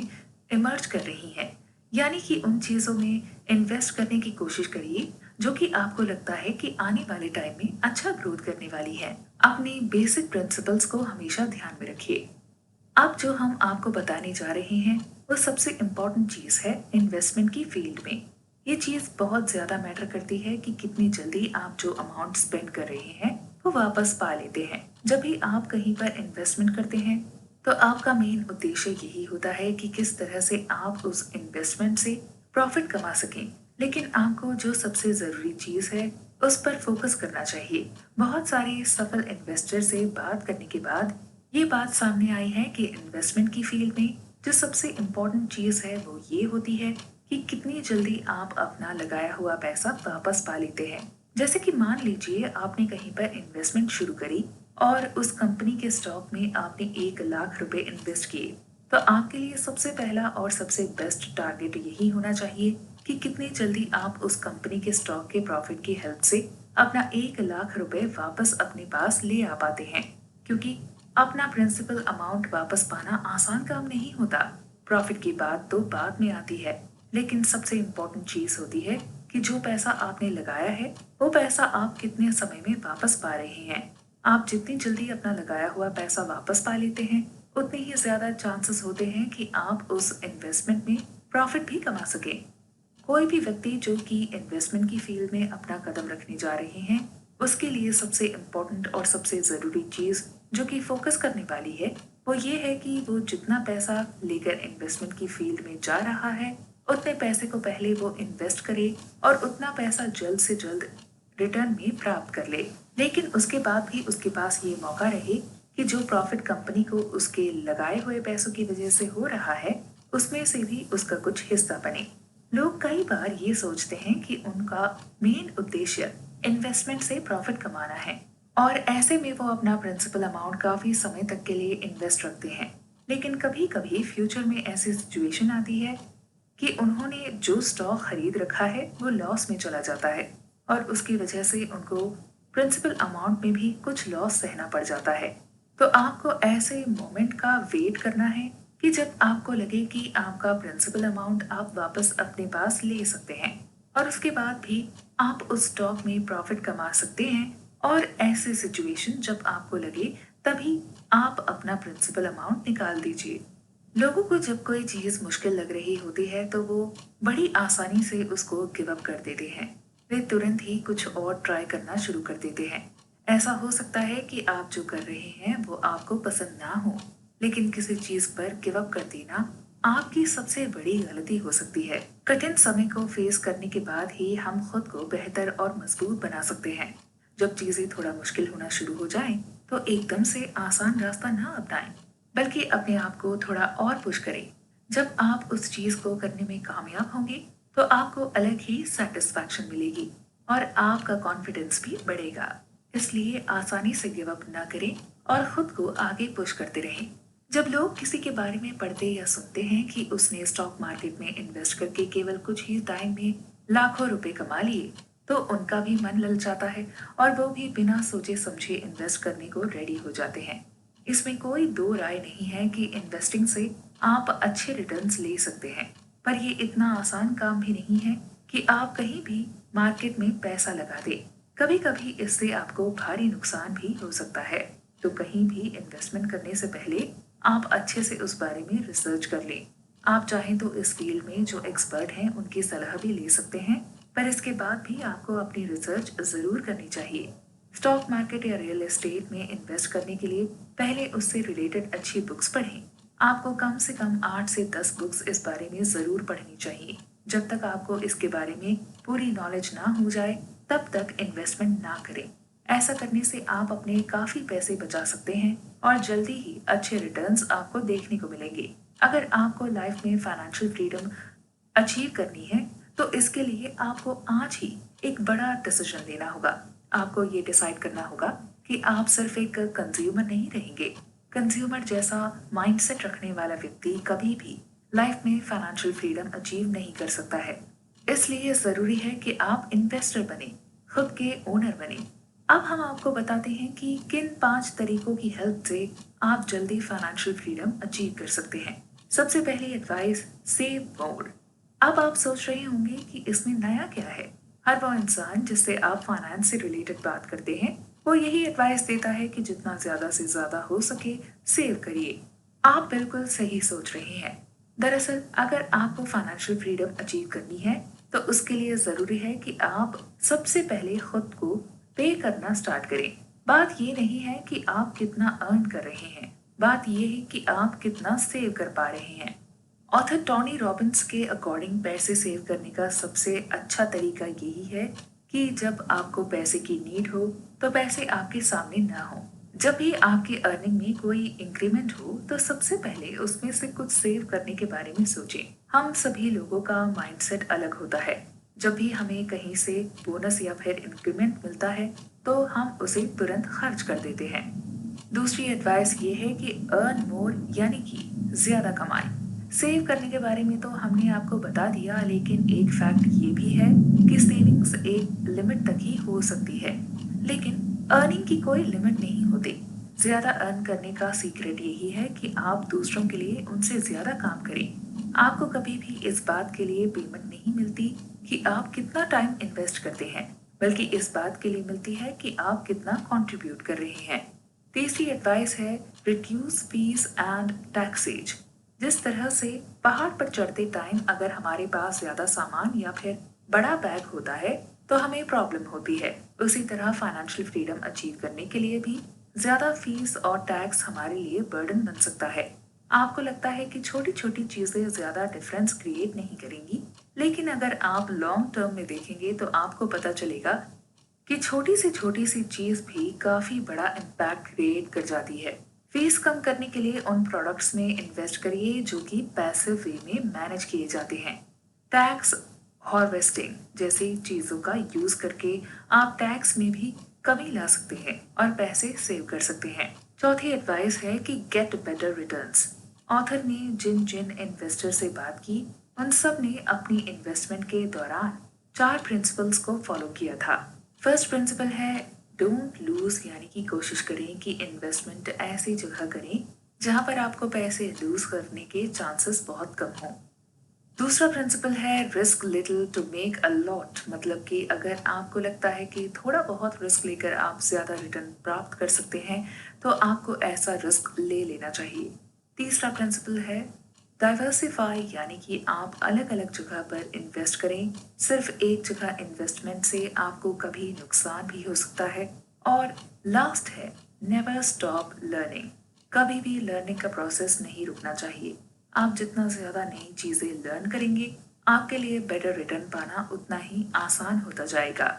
इमर्ज कर रही हैं, यानी कि उन चीजों में इन्वेस्ट करने की कोशिश करिए जो कि आपको लगता है कि आने वाले टाइम में अच्छा ग्रोथ करने वाली है। अपने बेसिक प्रिंसिपल्स को हमेशा ध्यान में रखिए। अब जो हम आपको बताने जा रहे हैं वो सबसे इम्पोर्टेंट चीज है इन्वेस्टमेंट की फील्ड में। ये चीज बहुत ज्यादा मैटर करती है कि कितनी जल्दी आप जो अमाउंट स्पेंड कर रहे हैं वो वापस पा लेते हैं। जब भी आप कहीं पर इन्वेस्टमेंट करते हैं तो आपका मेन उद्देश्य यही होता है कि किस तरह से आप उस इन्वेस्टमेंट से प्रॉफिट कमा सकें। लेकिन आपको जो सबसे जरूरी चीज है उस पर फोकस करना चाहिए। बहुत सारे सफल इन्वेस्टर से बात करने के बाद ये बात सामने आई है कि इन्वेस्टमेंट की फील्ड में जो सबसे इम्पोर्टेंट चीज है वो ये होती है कि कितनी जल्दी आप अपना लगाया हुआ पैसा वापस पा लेते हैं। जैसे कि मान लीजिए आपने कहीं पर इन्वेस्टमेंट शुरू करी और उस कंपनी के स्टॉक में आपने 1 लाख रुपए इन्वेस्ट किए तो आपके लिए सबसे पहला और सबसे बेस्ट टारगेट यही होना चाहिए कि कितनी जल्दी आप उस कंपनी के स्टॉक के प्रॉफिट की हेल्प से अपना 1 लाख रुपए वापस अपने पास ले आ पाते हैं। क्योंकि अपना प्रिंसिपल अमाउंट वापस पाना आसान काम नहीं होता। प्रॉफिट की बात तो बाद में आती है, लेकिन सबसे इम्पोर्टेंट चीज होती है कि जो पैसा आपने लगाया है वो पैसा आप कितने समय में वापस पा रहे हैं। आप जितनी जल्दी अपना लगाया हुआ पैसा वापस पा लेते हैं, उतने ही ज्यादा चांसेस होते हैं कि आप उस इन्वेस्टमेंट में प्रॉफिट भी कमा सकें। कोई भी व्यक्ति जो कि इन्वेस्टमेंट की फील्ड में अपना कदम रखने जा रहे हैं, उसके लिए सबसे इम्पोर्टेंट और सबसे ज़रूरी चीज़ जो कि फोकस करने वाली है वो ये है कि वो जितना पैसा लेकर इन्वेस्टमेंट की फील्ड में जा रहा है, उतने पैसे को पहले वो इन्वेस्ट करे और उतना पैसा जल्द से जल्द रिटर्न में प्राप्त कर ले। लेकिन उसके बाद भी उसके पास ये मौका रहे कि जो प्रॉफिट कंपनी को उसके लगाए हुए पैसों की वजह से हो रहा है, उसमें से भी उसका कुछ हिस्सा बने। लोग कई बार ये सोचते हैं कि उनका मेन उद्देश्य इन्वेस्टमेंट से प्रॉफिट कमाना है और ऐसे में वो अपना प्रिंसिपल अमाउंट काफी समय तक के लिए इन्वेस्ट रखते हैं। लेकिन कभी कभी फ्यूचर में ऐसी सिचुएशन आती है कि उन्होंने जो स्टॉक खरीद रखा है वो लॉस में चला जाता है और उसकी वजह से उनको प्रिंसिपल अमाउंट में भी कुछ लॉस सहना पड़ जाता है। तो आपको ऐसे मोमेंट का वेट करना है कि जब आपको लगे कि आपका प्रिंसिपल अमाउंट आप वापस अपने पास ले सकते हैं और उसके बाद भी आप उस स्टॉक में प्रॉफिट कमा सकते हैं। और ऐसे सिचुएशन जब आपको लगे तभी आप अपना प्रिंसिपल अमाउंट निकाल दीजिए। लोगों को जब कोई चीज मुश्किल लग रही होती है तो वो बड़ी आसानी से उसको गिव अप कर देते हैं। वे तुरंत ही कुछ और ट्राई करना शुरू कर देते हैं। ऐसा हो सकता है कि आप जो कर रहे हैं वो आपको पसंद ना हो, लेकिन किसी चीज पर गिव अप कर देना आपकी सबसे बड़ी गलती हो सकती है। कठिन समय को फेस करने के बाद ही हम खुद को बेहतर और मजबूत बना सकते हैं। जब चीजें थोड़ा मुश्किल होना शुरू हो जाएं, तो एकदम से आसान रास्ता ना अपनाएं, बल्कि अपने आप को थोड़ा और पुश करें। जब आप उस चीज को करने में कामयाब होंगे तो आपको अलग ही सेटिस्फैक्शन मिलेगी और आपका कॉन्फिडेंस भी बढ़ेगा। इसलिए आसानी से गिव अप ना करें और खुद को आगे पुश करते रहें। जब लोग किसी के बारे में पढ़ते या सुनते हैं कि उसने स्टॉक मार्केट में इन्वेस्ट करके केवल कुछ ही टाइम में लाखों रुपए कमा लिए, तो उनका भी मन ललचाता है और वो भी बिना सोचे समझे इन्वेस्ट करने को रेडी हो जाते हैं। इसमें कोई दो राय नहीं है कि इन्वेस्टिंग से आप अच्छे रिटर्न्स ले सकते हैं, पर ये इतना आसान काम भी नहीं है कि आप कहीं भी मार्केट में पैसा लगा दें। कभी कभी इससे आपको भारी नुकसान भी हो सकता है। तो कहीं भी इन्वेस्टमेंट करने से पहले आप अच्छे से उस बारे में रिसर्च कर लें। आप चाहें तो इस फील्ड में जो एक्सपर्ट हैं उनकी सलाह भी ले सकते हैं, पर इसके बाद भी आपको अपनी रिसर्च जरूर करनी चाहिए। स्टॉक मार्केट या रियल एस्टेट में इन्वेस्ट करने के लिए पहले उससे रिलेटेड अच्छी बुक्स पढ़ें। आपको कम से कम 8 से 10 बुक्स इस बारे में जरूर पढ़नी चाहिए। जब तक आपको इसके बारे में पूरी नॉलेज ना हो जाए तब तक इन्वेस्टमेंट ना करें। ऐसा करने से आप अपने काफी पैसे बचा सकते हैं और जल्दी ही अच्छे रिटर्न्स आपको देखने को मिलेंगे। अगर आपको लाइफ में फाइनेंशियल फ्रीडम अचीव करनी है तो इसके लिए आपको आज ही एक बड़ा डिसीजन लेना होगा। आपको ये डिसाइड करना होगा कि आप सिर्फ एक कंज्यूमर नहीं रहेंगे। कंज्यूमर जैसा माइंडसेट रखने वाला व्यक्ति कभी भी लाइफ में फाइनेंशियल फ्रीडम अचीव नहीं कर सकता है। इसलिए जरूरी है कि आप इन्वेस्टर बने, खुद के ओनर बने। अब हम आपको बताते हैं कि किन 5 तरीकों की हेल्प से आप जल्दी फाइनेंशियल फ्रीडम अचीव कर सकते हैं। सबसे पहली एडवाइस, सेव मोर। अब आप सोच रहे होंगे कि इसमें नया क्या है। हर वो इंसान जिससे आप फाइनेंस से रिलेटेड बात करते हैं वो यही एडवाइस देता है कि जितना ज्यादा से ज्यादा हो सके सेव करिए। आप बिल्कुल सही सोच रहे हैं। दरअसल अगर आपको फाइनेंशियल फ्रीडम अचीव करनी है तो उसके लिए जरूरी है कि आप सबसे पहले खुद को पे करना स्टार्ट करें। बात ये नहीं है कि आप कितना अर्न कर रहे हैं, बात ये है कि आप कितना सेव कर पा रहे हैं। ऑथर टोनी रॉबिन्स के अकॉर्डिंग पैसे सेव करने का सबसे अच्छा तरीका यही है कि जब आपको पैसे की नीड हो तो पैसे आपके सामने ना हो। जब भी आपकी अर्निंग में कोई इंक्रीमेंट हो तो सबसे पहले उसमें से कुछ सेव करने के बारे में सोचें। हम सभी लोगों का माइंडसेट अलग होता है। जब भी हमें कहीं से बोनस या फिर इंक्रीमेंट मिलता है तो हम उसे तुरंत खर्च कर देते हैं। दूसरी एडवाइस ये है कि अर्न मोर यानी कि ज्यादा कमाएं। सेव करने के बारे में तो हमने आपको बता दिया, लेकिन एक फैक्ट ये भी है कि सेविंग्स एक लिमिट तक ही हो सकती है, लेकिन अर्निंग की कोई लिमिट नहीं होती। ज्यादा अर्न करने का सीक्रेट यही है कि आप दूसरों के लिए उनसे ज्यादा काम करें। आपको कभी भी इस बात के लिए पेमेंट नहीं मिलती कि आप कितना टाइम इन्वेस्ट करते हैं, बल्कि इस बात के लिए मिलती है कि आप कितना कंट्रीब्यूट कर रहे हैं। तीसरी एडवाइस है रिड्यूस फीस एंड टैक्सेज। जिस तरह से पहाड़ पर चढ़ते टाइम अगर हमारे पास ज्यादा सामान या फिर बड़ा बैग होता है तो हमें प्रॉब्लम होती है, उसी तरह फाइनेंशियल फ्रीडम अचीव करने के लिए भी ज्यादा फीस और टैक्स हमारे लिए बर्डन बन सकता है। आपको लगता है कि छोटी छोटी चीजें ज्यादा डिफरेंस क्रिएट नहीं करेंगी, लेकिन अगर आप लॉन्ग टर्म में देखेंगे तो आपको पता चलेगा कि छोटी सी चीज भी काफी बड़ा इम्पैक्ट क्रिएट कर जाती है। फीस कम करने के लिए उन प्रोडक्ट्स में इन्वेस्ट करिए जो कि पैसिव वे में मैनेज किए जाते हैं। टैक्स हार्वेस्टिंग जैसी चीजों का यूज करके आप टैक्स में भी कमी ला सकते हैं और पैसे सेव कर सकते हैं। चौथी एडवाइस है कि गेट बेटर रिटर्न्स। ऑथर ने जिन जिन इन्वेस्टर से बात की उन सब ने अपनी इन्वेस्टमेंट के दौरान 4 प्रिंसिपल्स को फॉलो किया था। फर्स्ट प्रिंसिपल है डोंट लूज, यानी कि कोशिश करें कि इन्वेस्टमेंट ऐसी जगह करें जहां पर आपको पैसे लूज करने के चांसेस बहुत कम हों। दूसरा प्रिंसिपल है risk little to make a lot, मतलब कि अगर आपको लगता है कि थोड़ा बहुत रिस्क लेकर आप ज्यादा रिटर्न प्राप्त कर सकते हैं तो आपको ऐसा रिस्क ले लेना चाहिए। तीसरा प्रिंसिपल है डाइवर्सिफाई, यानी कि आप अलग अलग जगह पर इन्वेस्ट करें। सिर्फ एक जगह इन्वेस्टमेंट से आपको कभी नुकसान भी हो सकता है। और लास्ट है नेवर स्टॉप लर्निंग। कभी भी लर्निंग का प्रोसेस नहीं रुकना चाहिए। आप जितना ज्यादा नई चीजें लर्न करेंगे आपके लिए बेटर रिटर्न पाना उतना ही आसान होता जाएगा।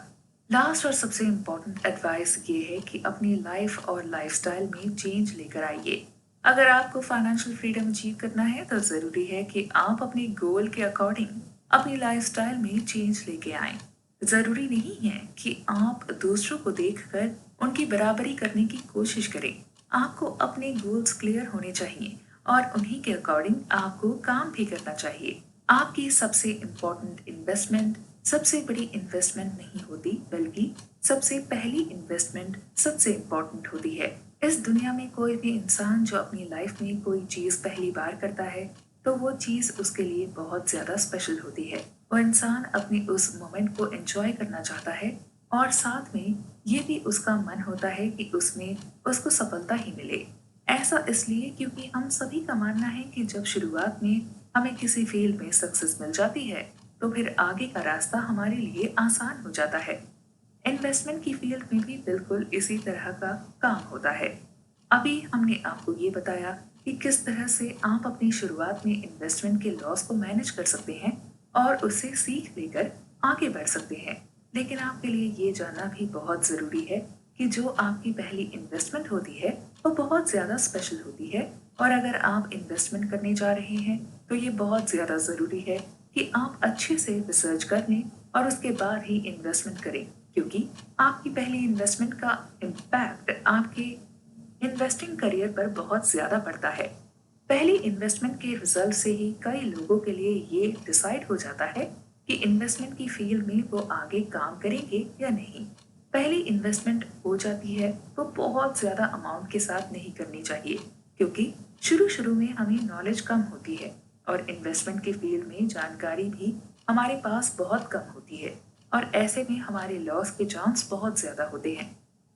लास्ट और सबसे इम्पोर्टेंट एडवाइस ये है कि अपनी लाइफ और लाइफस्टाइल में चेंज लेकर आइए। अगर आपको फाइनेंशियल फ्रीडम अचीव करना है तो जरूरी है कि आप अपने गोल के अकॉर्डिंग अपनी लाइफस्टाइल में चेंज लेके आए। जरूरी नहीं है कि आप दूसरों को देखकर उनकी बराबरी करने की कोशिश करें। आपको अपने गोल्स क्लियर होने चाहिए और उन्हीं के अकॉर्डिंग आपको काम भी करना चाहिए। आपकी सबसे इम्पोर्टेंट इन्वेस्टमेंट सबसे बड़ी इन्वेस्टमेंट नहीं होती, बल्कि सबसे पहली इन्वेस्टमेंट सबसे इम्पोर्टेंट होती है। इस दुनिया में कोई भी इंसान जो अपनी लाइफ में कोई चीज पहली बार करता है तो वो चीज उसके लिए बहुत ज्यादा स्पेशल होती है। वो इंसान अपने उस मोमेंट को एंजॉय करना चाहता है और साथ में ये भी उसका मन होता है कि उसमें उसको सफलता ही मिले। ऐसा इसलिए क्योंकि हम सभी का मानना है कि जब शुरुआत में हमें किसी फील्ड में सक्सेस मिल जाती है तो फिर आगे का रास्ता हमारे लिए आसान हो जाता है। इन्वेस्टमेंट की फील्ड में भी बिल्कुल इसी तरह का काम होता है। अभी हमने आपको ये बताया कि किस तरह से आप अपनी शुरुआत में इन्वेस्टमेंट के लॉस को मैनेज कर सकते हैं और उससे सीख लेकर आगे बढ़ सकते हैं। लेकिन आपके लिए ये जानना भी बहुत जरूरी है कि जो आपकी पहली इन्वेस्टमेंट होती है वो बहुत ज्यादा स्पेशल होती है। और अगर आप इन्वेस्टमेंट करने जा रहे हैं तो ये बहुत ज्यादा जरूरी है कि आप अच्छे से रिसर्च कर लें और उसके बाद ही इन्वेस्टमेंट करें, क्योंकि आपकी पहली इन्वेस्टमेंट का इम्पैक्ट आपके इन्वेस्टिंग करियर पर बहुत ज्यादा पड़ता है। पहली इन्वेस्टमेंट के रिजल्ट से ही कई लोगों के लिए ये डिसाइड हो जाता है कि इन्वेस्टमेंट की फील्ड में वो आगे काम करेंगे या नहीं। पहली इन्वेस्टमेंट हो जाती है वो बहुत ज्यादा अमाउंट के साथ नहीं करनी चाहिए, क्योंकि शुरू शुरू में हमें नॉलेज कम होती है और इन्वेस्टमेंट के फील्ड में जानकारी भी हमारे पास बहुत कम होती है और ऐसे में हमारे लॉस के चांस बहुत ज्यादा होते हैं।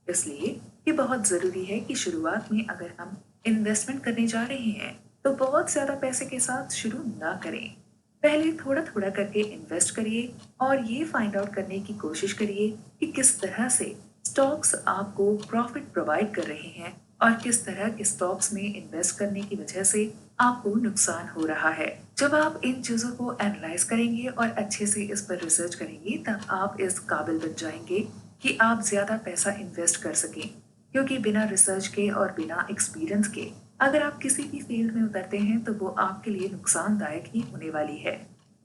इसलिए ये बहुत जरूरी है कि शुरुआत में अगर हम इन्वेस्टमेंट करने जा रहे हैं तो बहुत ज्यादा पैसे के साथ शुरू ना करें। पहले थोड़ा थोड़ा करके इन्वेस्ट करिए और ये फाइंड आउट करने की कोशिश करिए कि किस तरह से स्टॉक्स आपको प्रॉफिट प्रोवाइड कर रहे हैं और किस तरह के स्टॉक्स में इन्वेस्ट करने की वजह से आपको नुकसान हो रहा है। जब आप इन चीजों को एनालाइज करेंगे और अच्छे से इस पर रिसर्च करेंगे तब आप इस काबिल बन जाएंगे कि आप ज्यादा पैसा इन्वेस्ट कर सकें, क्योंकि बिना रिसर्च के और बिना एक्सपीरियंस के अगर आप किसी भी फील्ड में उतरते हैं तो वो आपके लिए नुकसानदायक ही होने वाली है।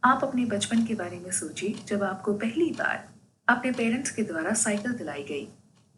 आप अपने बचपन के बारे में सोचिए, जब आपको पहली बार अपने पेरेंट्स के द्वारा साइकिल दिलाई गई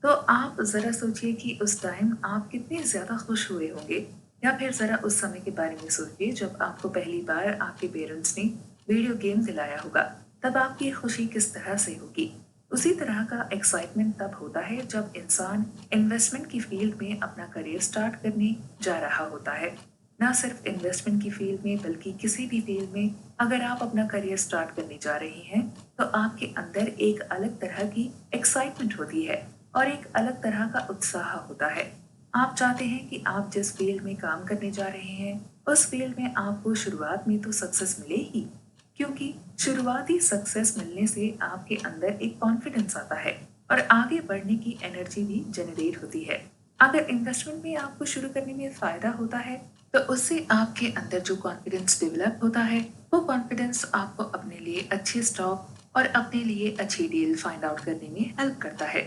तो आप जरा सोचिए कि उस टाइम आप कितने ज्यादा खुश हुए होंगे। या फिर जरा उस समय के बारे में सोचिए जब आपको पहली बार आपके पेरेंट्स ने वीडियो गेम दिलाया होगा, तब आपकी खुशी किस तरह से होगी। उसी तरह का एक्साइटमेंट तब होता है जब इंसान इन्वेस्टमेंट की फील्ड में अपना करियर स्टार्ट करने जा रहा होता है। ना सिर्फ इन्वेस्टमेंट की फील्ड में बल्कि किसी भी फील्ड में अगर आप अपना करियर स्टार्ट करने जा रहे हैं तो आपके अंदर एक अलग तरह की एक्साइटमेंट होती है और एक अलग तरह का उत्साह होता है। आप चाहते हैं कि आप जिस फील्ड में काम करने जा रहे हैं उस फील्ड में आपको शुरुआत में तो सक्सेस मिले ही, क्योंकि शुरुआती सक्सेस मिलने से आपके अंदर एक कॉन्फिडेंस आता है और आगे बढ़ने की एनर्जी भी जनरेट होती है। अगर इन्वेस्टमेंट में आपको शुरू करने में फायदा होता है तो उससे आपके अंदर जो कॉन्फिडेंस डेवलप होता है वो कॉन्फिडेंस आपको अपने लिए अच्छे स्टॉक और अपने लिए अच्छी डील फाइंड आउट करने में हेल्प करता है।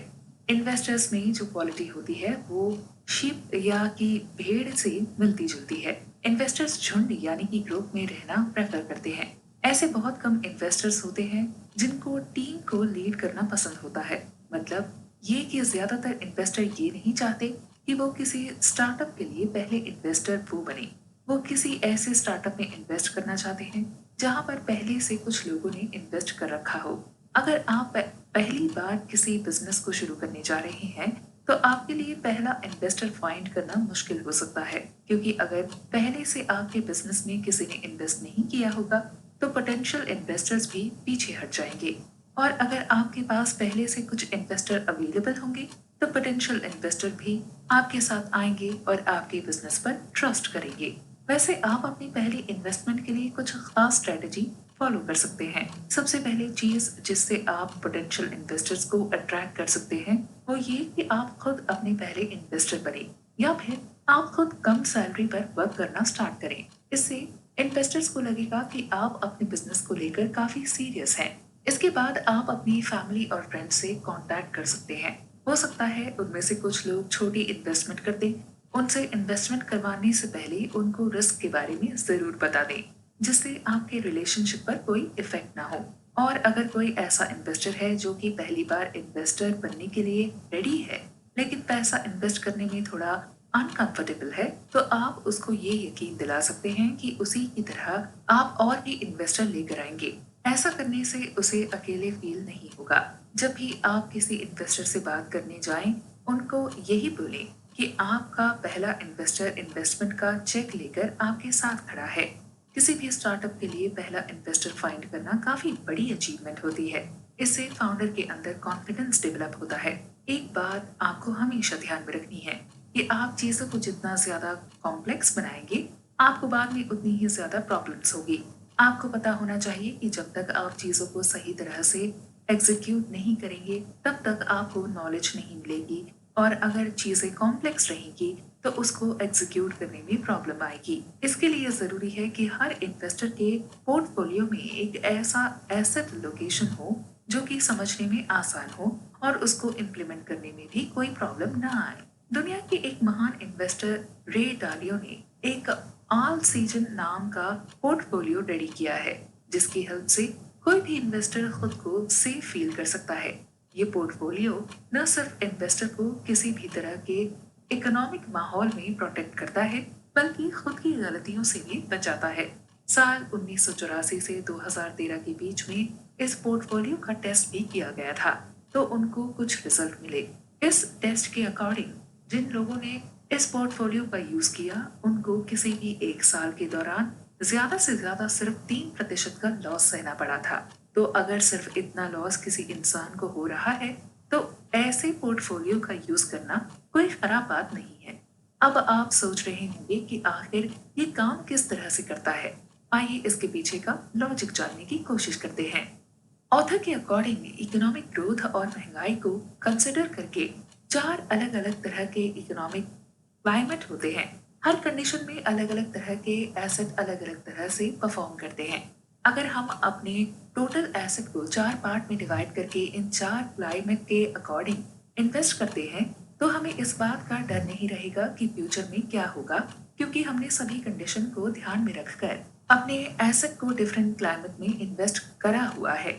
इन्वेस्टर्स में जो क्वालिटी होती है वो शीप या कि भेड़ से मिलती जुलती है। इन्वेस्टर्स झुंड यानी कि ग्रुप में रहना प्रेफर करते हैं। ऐसे बहुत कम इन्वेस्टर्स होते हैं जिनको टीम को लीड करना पसंद होता है। मतलब ये कि ज्यादातर इन्वेस्टर ये नहीं चाहते कि वो किसी स्टार्टअप के लिए पहले इन्वेस्टर वो बने। वो किसी ऐसे स्टार्टअप में इन्वेस्ट करना चाहते हैं जहां पर पहले से कुछ लोगों ने इन्वेस्ट कर रखा हो। अगर आप पहली बार किसी बिजनेस को शुरू करने जा रहे हैं तो आपके लिए पहला इन्वेस्टर फाइंड करना मुश्किल हो सकता है, क्योंकि अगर पहले से आपके बिजनेस में किसी ने इन्वेस्ट नहीं किया होगा तो पोटेंशियल इन्वेस्टर्स भी पीछे हट जाएंगे। और अगर आपके पास पहले से कुछ इन्वेस्टर अवेलेबल होंगे तो पोटेंशियल इन्वेस्टर भी आपके साथ आएंगे और आपके बिजनेस पर ट्रस्ट करेंगे। वैसे आप अपनी पहली इन्वेस्टमेंट के लिए कुछ खास स्ट्रेटेजी फॉलो कर सकते हैं। सबसे पहली चीज जिससे आप पोटेंशियल इन्वेस्टर्स को अट्रैक्ट कर सकते हैं वो ये कि आप खुद अपने पहले इन्वेस्टर बने या फिर आप खुद कम सैलरी पर वर्क करना स्टार्ट करें। इससे इन्वेस्टर्स को लगेगा कि आप अपने बिजनेस को लेकर काफी सीरियस हैं। इसके बाद आप अपनी फैमिली और फ्रेंड्स से कांटेक्ट कर सकते हैं। हो सकता है उनमें से कुछ लोग छोटी इन्वेस्टमेंट कर दें। उनसे इन्वेस्टमेंट करवाने से पहले उनको रिस्क के बारे में जरूर बता दें, जिससे आपके रिलेशनशिप पर कोई इफेक्ट ना हो। और अगर कोई ऐसा इन्वेस्टर है जो कि पहली बार इन्वेस्टर बनने के लिए रेडी है लेकिन पैसा इन्वेस्ट करने में थोड़ा अनकंफर्टेबल है तो आप उसको ये यकीन दिला सकते हैं कि उसी की तरह आप और भी इन्वेस्टर लेकर आएंगे। ऐसा करने से उसे अकेले फील नहीं होगा। जब भी आप किसी इन्वेस्टर से बात करने जाएं, उनको यही बोलें कि आपका पहला इन्वेस्टर इन्वेस्टमेंट का चेक लेकर आपके साथ खड़ा है। किसी भी स्टार्टअप के लिए पहला इन्वेस्टर फाइंड करना काफी बड़ी अचीवमेंट होती है। इससे फाउंडर के अंदर कॉन्फिडेंस डेवलप होता है। एक बात आपको हमेशा ध्यान में रखनी है कि आप चीजों को जितना ज्यादा कॉम्प्लेक्स बनाएंगे आपको बाद में उतनी ही ज्यादा प्रॉब्लम्स होगी। आपको पता होना चाहिए कि जब तक आप चीजों को सही तरह से एग्जीक्यूट नहीं करेंगे तब तक आपको नॉलेज नहीं मिलेगी और अगर चीजें कॉम्प्लेक्स रहेंगी तो उसको एग्जीक्यूट करने में प्रॉब्लम आएगी। इसके लिए जरूरी है कि हर इन्वेस्टर के पोर्टफोलियो में एक ऐसा एसेट लोकेशन हो जो कि समझने में आसान हो और उसको इम्प्लीमेंट करने में भी कोई प्रॉब्लम ना आए। दुनिया के एक महान इन्वेस्टर रे डालियो ने एक ऑल सीजन नाम का पोर्टफोलियो रेडी किया है जिसकी हेल्प से कोई भी इन्वेस्टर खुद को सेफ फील कर सकता है। ये पोर्टफोलियो न सिर्फ इन्वेस्टर को किसी भी तरह के इकोनॉमिक माहौल में प्रोटेक्ट करता है बल्कि खुद की गलतियों से भी बचाता है। साल 1984 से 2013 के बीच में इस पोर्टफोलियो का टेस्ट भी किया गया था तो उनको कुछ रिजल्ट मिले। इस टेस्ट के अकॉर्डिंग जिन लोगों ने इस पोर्टफोलियो का यूज किया उनको किसी भी एक साल के दौरान ज्यादा से ज्यादा सिर्फ 3% का लॉस सहना पड़ा था। तो अगर सिर्फ इतना लॉस किसी इंसान को हो रहा है तो ऐसे पोर्टफोलियो का यूज करना कोई खराब बात नहीं है। अब आप सोच रहे होंगे कि आखिर ये काम किस तरह से करता है। आइए इसके पीछे का लॉजिक जानने की कोशिश करते हैं। ऑथर के अकॉर्डिंग इकोनॉमिक ग्रोथ और महंगाई को कंसिडर करके चार अलग अलग तरह के इकोनॉमिक क्लाइमेट होते हैं। हर कंडीशन में अलग अलग तरह के एसेट अलग अलग तरह से परफॉर्म करते हैं। अगर हम अपने टोटल एसेट को चार पार्ट में डिवाइड करके इन चार क्लाइमेट के अकॉर्डिंग इन्वेस्ट करते हैं तो हमें इस बात का डर नहीं रहेगा कि फ्यूचर में क्या होगा, क्योंकि हमने सभी कंडीशन को ध्यान में रखकर अपने एसेट को डिफरेंट क्लाइमेट में इन्वेस्ट करा हुआ है।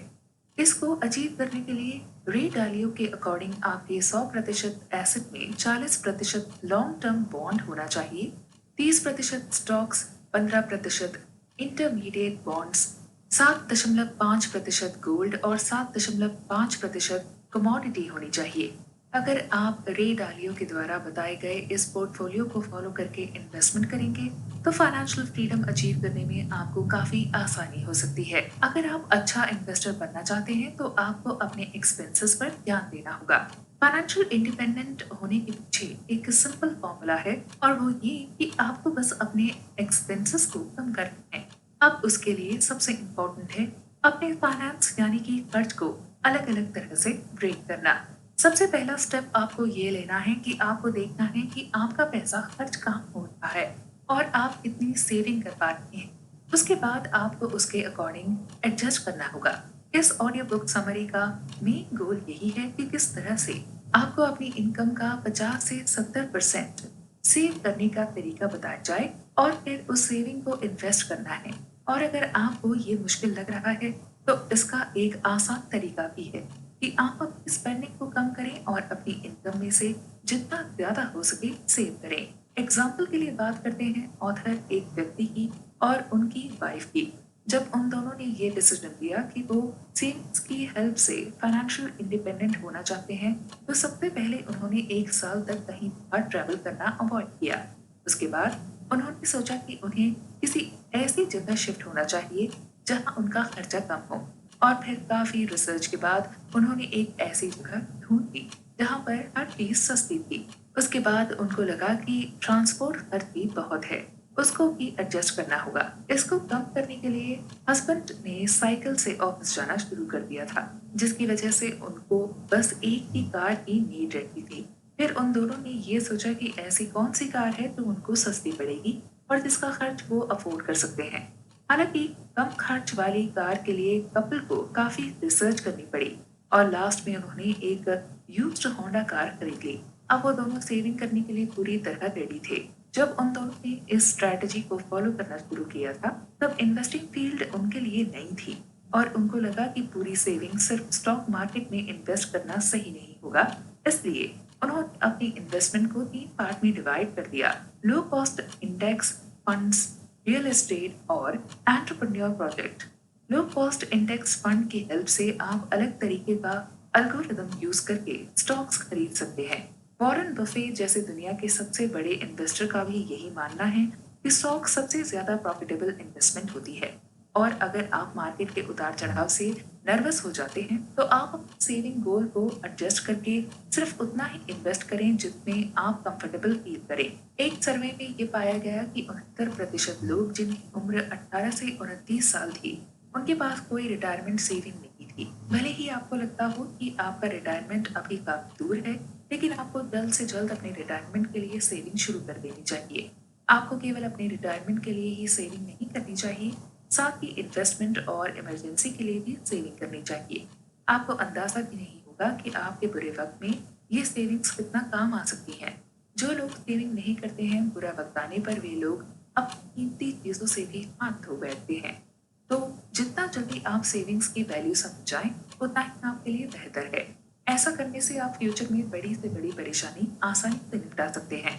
इसको अचीव करने के लिए रे डालियो के अकॉर्डिंग आपके 100% एसेट में 40% लॉन्ग टर्म बॉन्ड होना चाहिए, 30% स्टॉक्स, 15% इंटरमीडिएट बॉन्ड्स, 7.5% गोल्ड और 7.5% कमोडिटी होनी चाहिए। अगर आप रे डालियो के द्वारा बताए गए इस पोर्टफोलियो को फॉलो करके इन्वेस्टमेंट करेंगे तो फाइनेंशियल फ्रीडम अचीव करने में आपको काफी आसानी हो सकती है। अगर आप अच्छा इन्वेस्टर बनना चाहते हैं तो आपको अपने एक्सपेंसेस पर ध्यान देना होगा। फाइनेंशियल इंडिपेंडेंट होने के पीछे एक सिंपल फॉर्मूला है और वो ये कि आपको बस अपने एक्सपेंसेस को कम करना है। अब उसके लिए सबसे इम्पोर्टेंट है अपने फाइनेंस यानी कि खर्च को अलग अलग तरह से ब्रेक करना। सबसे पहला स्टेप आपको ये लेना है कि आपको देखना है कि आपका पैसा खर्च कहाँ हो रहा है और आप कितनी सेविंग कर पा रहे हैं। उसके बाद आपको उसके अकॉर्डिंग एडजस्ट करना होगा। इस ऑडियो बुक समरी का मेन गोल यही है कि किस तरह से आपको अपनी इनकम का 50 से 70% सेव करने का तरीका बताया जाए और फिर उस सेविंग को इन्वेस्ट करना है। और अगर आपको ये मुश्किल लग रहा है तो इसका एक आसान तरीका भी है कि आप अपनी स्पेंडिंग को कम करें और अपनी इनकम में से जितना ज्यादा हो सके सेव करें। एग्जाम्पल के लिए बात करते हैं ऑथर एक व्यक्ति की और उनकी वाइफ की। जब उन दोनों ने ये डिसीजन लिया कि वो सेविंग्स की हेल्प से फाइनेंशियल इंडिपेंडेंट होना चाहते हैं तो सबसे पहले उन्होंने 1 साल तक कहीं बाहर ट्रैवल करना अवॉइड किया। उसके बाद उन्होंने सोचा कि उन्हें किसी ऐसी जगह शिफ्ट होना चाहिए जहां उनका खर्चा कम हो। और फिर काफी रिसर्च के बाद उन्होंने एक ऐसी जगह ढूंढी जहां पर हर चीज सस्ती थी। उसके बाद उनको लगा कि ट्रांसपोर्ट खर्च भी बहुत है, उसको भी एडजस्ट करना होगा। इसको कम करने के लिए हस्बैंड ने साइकिल से ऑफिस जाना शुरू कर दिया था, जिसकी वजह से उनको बस एक ही कार की नीड रहती थी। फिर उन दोनों ने ये सोचा कि ऐसी कौन सी कार है जो उनको सस्ती पड़ेगी और जिसका खर्च वो अफोर्ड कर सकते हैं। हालांकि कम खर्च वाली कार के लिए कपल को काफी रिसर्च करनी पड़ी और लास्ट में उन्होंने एक यूज्ड होंडा कार खरीद ली। अब वो दोनों सेविंग करने के लिए पूरी तरह रेडी थे। जब उन दोनों ने इस स्ट्रैटेजी को फॉलो करना शुरू किया था तब इन्वेस्टिंग फील्ड उनके लिए नई थी और उनको लगा कि पूरी सेविंग सिर्फ स्टॉक मार्केट में इन्वेस्ट करना सही नहीं होगा। इसलिए उन्होंने अपनी इन्वेस्टमेंट को 3 पार्ट में डिवाइड कर दिया। Low cost index funds, real estate और entrepreneur project. Low cost index fund की हेल्प से आप अलग तरीके का अल्गोरिदम यूज करके स्टॉक्स खरीद सकते हैं। वॉरेन बफे जैसे दुनिया के सबसे बड़े इन्वेस्टर का भी यही मानना है कि स्टॉक सबसे ज्यादा प्रॉफिटेबल इन्वेस्टमेंट होती है। और अगर आप मार्केट के उतार चढ़ाव से नर्वस हो जाते हैं तो आप अपने सेविंग गोल को एडजस्ट करके सिर्फ उतना ही इन्वेस्ट करें जितने आप कंफर्टेबल फील करें। एक सर्वे में ये पाया गया कि 69% लोग जिनकी उम्र 18 से 29 साल थी उनके पास कोई रिटायरमेंट सेविंग नहीं थी। भले ही आपको लगता हो कि आपका रिटायरमेंट अभी काफी दूर है, लेकिन आपको जल्द से जल्द अपने रिटायरमेंट के लिए सेविंग शुरू कर देनी चाहिए। आपको केवल अपने रिटायरमेंट के लिए ही सेविंग नहीं करनी चाहिए, साथ ही इन्वेस्टमेंट और इमरजेंसी के लिए भी सेविंग करनी चाहिए। आपको अंदाजा भी नहीं होगा कि आपके बुरे वक्त में ये सेविंग्स कितना काम आ सकती हैं। जो लोग सेविंग नहीं करते हैं बुरा वक्त आने पर वे लोग अपनी कीमती चीजों से भी हाथ धो बैठते हैं। तो जितना जल्दी आप सेविंग्स की वैल्यू समझ जाएं उतना ही आपके लिए बेहतर है। ऐसा करने से आप फ्यूचर में बड़ी से बड़ी परेशानी आसानी से निपटा सकते हैं।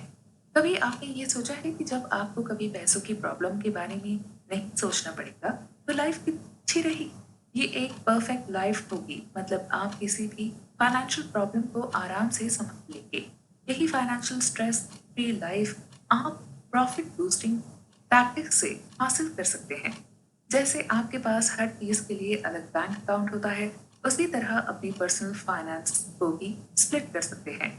कभी आपने ये सोचा है कि जब आपको कभी पैसों की प्रॉब्लम के बारे में नहीं सोचना पड़ेगा तो लाइफ कितनी अच्छी रहेगी। ये एक परफेक्ट लाइफ होगी, मतलब आप किसी भी फाइनेंशियल प्रॉब्लम को आराम से समझ लेंगे। यही फाइनेंशियल स्ट्रेस फ्री लाइफ आप प्रॉफिट बूस्टिंग टैक्टिक्स से हासिल कर सकते हैं। जैसे आपके पास हर चीज के लिए अलग बैंक अकाउंट होता है, उसी तरह अपनी पर्सनल फाइनेंस को भी स्प्लिट कर सकते हैं।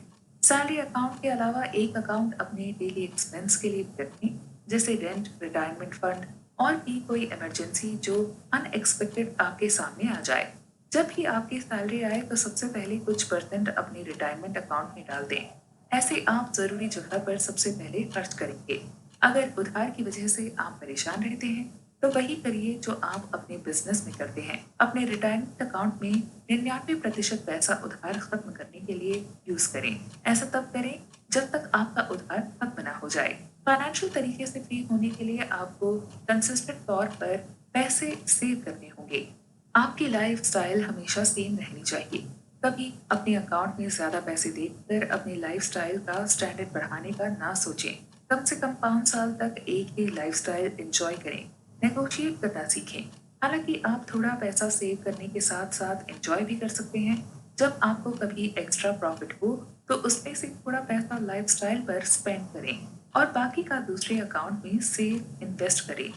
सैलरी अकाउंट के अलावा एक अकाउंट अपने डेली एक्सपेंस के लिए भी रखें, जैसे रेंट, रिटायरमेंट फंड और भी कोई इमरजेंसी जो अनएक्सपेक्टेड आपके सामने आ जाए। जब भी आपकी सैलरी आए तो सबसे पहले कुछ परसेंट अपने रिटायरमेंट अकाउंट में डाल दें। ऐसे आप जरूरी जगह पर सबसे पहले खर्च करेंगे। अगर उधार की वजह से आप परेशान रहते हैं तो वही करिए जो आप अपने बिजनेस में करते हैं। अपने रिटायरमेंट अकाउंट में 99% पैसा उधार खत्म करने के लिए यूज करें। ऐसा तब करें जब तक आपका उधार खत्म ना हो जाए। फाइनेंशियल तरीके से फ्री होने के लिए आपको कंसिस्टेंट तौर पर पैसे सेव करने होंगे। आपकी लाइफ स्टाइल हमेशा सेम रहनी चाहिए। कभी अपने अकाउंट में ज्यादा पैसे देखकर अपनी लाइफ स्टाइल का स्टैंडर्ड बढ़ाने का ना सोचें। कम से कम 5 साल तक एक ही लाइफ स्टाइल एंजॉय करें, नेगोशिएट करना सीखें। हालांकि आप थोड़ा पैसा सेव करने के साथ साथ एंजॉय भी कर सकते हैं। जब आपको कभी एक्स्ट्रा प्रॉफिट हो तो उसमें से थोड़ा पैसा लाइफस्टाइल पर स्पेंड करें और बाकी का दूसरे अकाउंट में सेव इन्वेस्ट करें।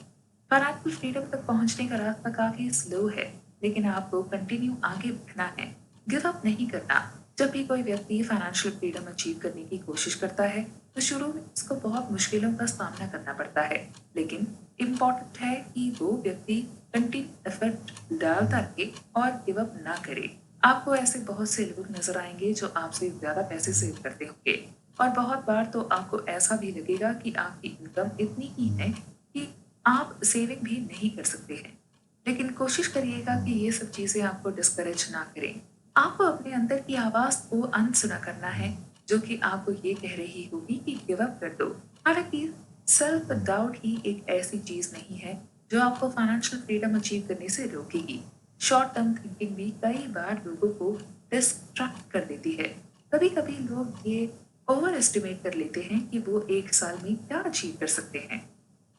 फाइनेंशियल फ्रीडम तक पहुंचने का रास्ता काफी स्लो है, लेकिन आपको कंटिन्यू आगे बढ़ना है, गिव अप नहीं करना। जब भी कोई व्यक्ति फाइनेंशियल फ्रीडम अचीव करने की कोशिश करता है तो शुरू में उसको बहुत मुश्किलों का सामना करना पड़ता है, लेकिन इम्पोर्टेंट है कि वो व्यक्ति कंटिन्यू एफर्ट डालता रहे और गिव अप ना करे। आपको ऐसे बहुत से लोग नजर आएंगे जो आपसे ज्यादा पैसे सेव करते होंगे, और बहुत बार तो आपको ऐसा भी लगेगा कि आपकी इनकम इतनी ही है कि आप सेविंग भी नहीं कर सकते हैं। लेकिन कोशिश करिएगा कि ये सब चीजें आपको डिस्करेज ना करें। आपको अपने अंदर की आवाज को अनसुना करना है, जो कि आपको ये कह रही होगी कि गिव अप कर दो। हालांकि सेल्फ डाउट ही एक ऐसी चीज नहीं है जो आपको फाइनेंशियल फ्रीडम अचीव करने से रोकेगी। शॉर्ट टर्म थिंकिंग भी कई बार लोगों को डिस्ट्रैक्ट कर देती है। कभी कभी लोग ये ओवर एस्टिमेट कर लेते हैं कि वो एक साल में क्या अचीव कर सकते हैं,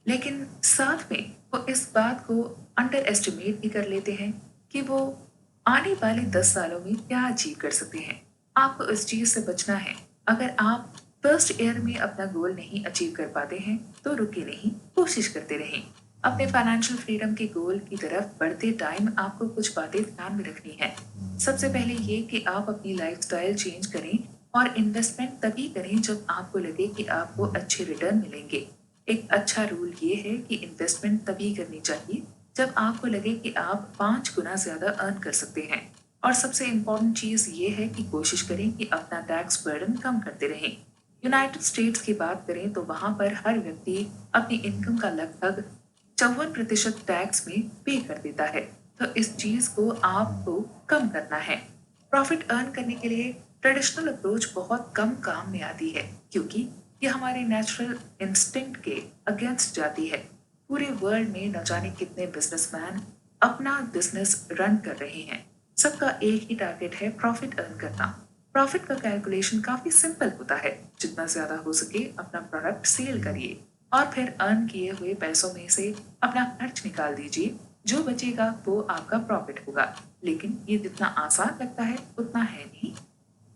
लेकिन साथ में वो इस बात को अंडर एस्टिमेट भी कर लेते हैं कि वो आने वाले 10 सालों में क्या अचीव कर सकते हैं। आपको इस चीज से बचना है। अगर आप फर्स्ट ईयर में अपना गोल नहीं अचीव कर पाते हैं तो रुके नहीं, कोशिश करते रहें। अपने फाइनेंशियल फ्रीडम के गोल की तरफ बढ़ते टाइम आपको कुछ बातें ध्यान में रखनी है। सबसे पहले ये कि आप अपनी लाइफस्टाइल चेंज करें और इन्वेस्टमेंट तभी करें जब आपको लगे कि आपको अच्छे रिटर्न मिलेंगे। एक अच्छा रूल ये है कि इन्वेस्टमेंट तभी करनी चाहिए जब आपको लगे कि आप 5 गुना ज्यादा अर्न कर सकते हैं। और सबसे इम्पोर्टेंट चीज ये है कि कोशिश करें कि अपना टैक्स बर्डन कम करते रहें। यूनाइटेड स्टेट्स की बात करें तो वहां पर हर व्यक्ति अपनी इनकम का लगभग 54% टैक्स में पे कर देता है। तो इस चीज को आपको कम करना है। प्रॉफिट अर्न करने के लिए ट्रेडिशनल अप्रोच बहुत कम काम में आती है, क्योंकि ये हमारे नेचुरल इंस्टिंक्ट के अगेंस्ट जाती है। पूरे वर्ल्ड में न जाने कितने बिजनेसमैन अपना बिजनेस रन कर रहे हैं। सबका एक ही टारगेट है, प्रॉफिट अर्न करना। प्रॉफिट का कैलकुलेशन काफी सिंपल होता है। जितना ज्यादा हो सके अपना प्रोडक्ट सेल करिए और फिर अर्न किए हुए पैसों में से अपना खर्च निकाल दीजिए। जो बचेगा वो आपका प्रॉफिट होगा। लेकिन ये जितना आसान लगता है उतना है नहीं।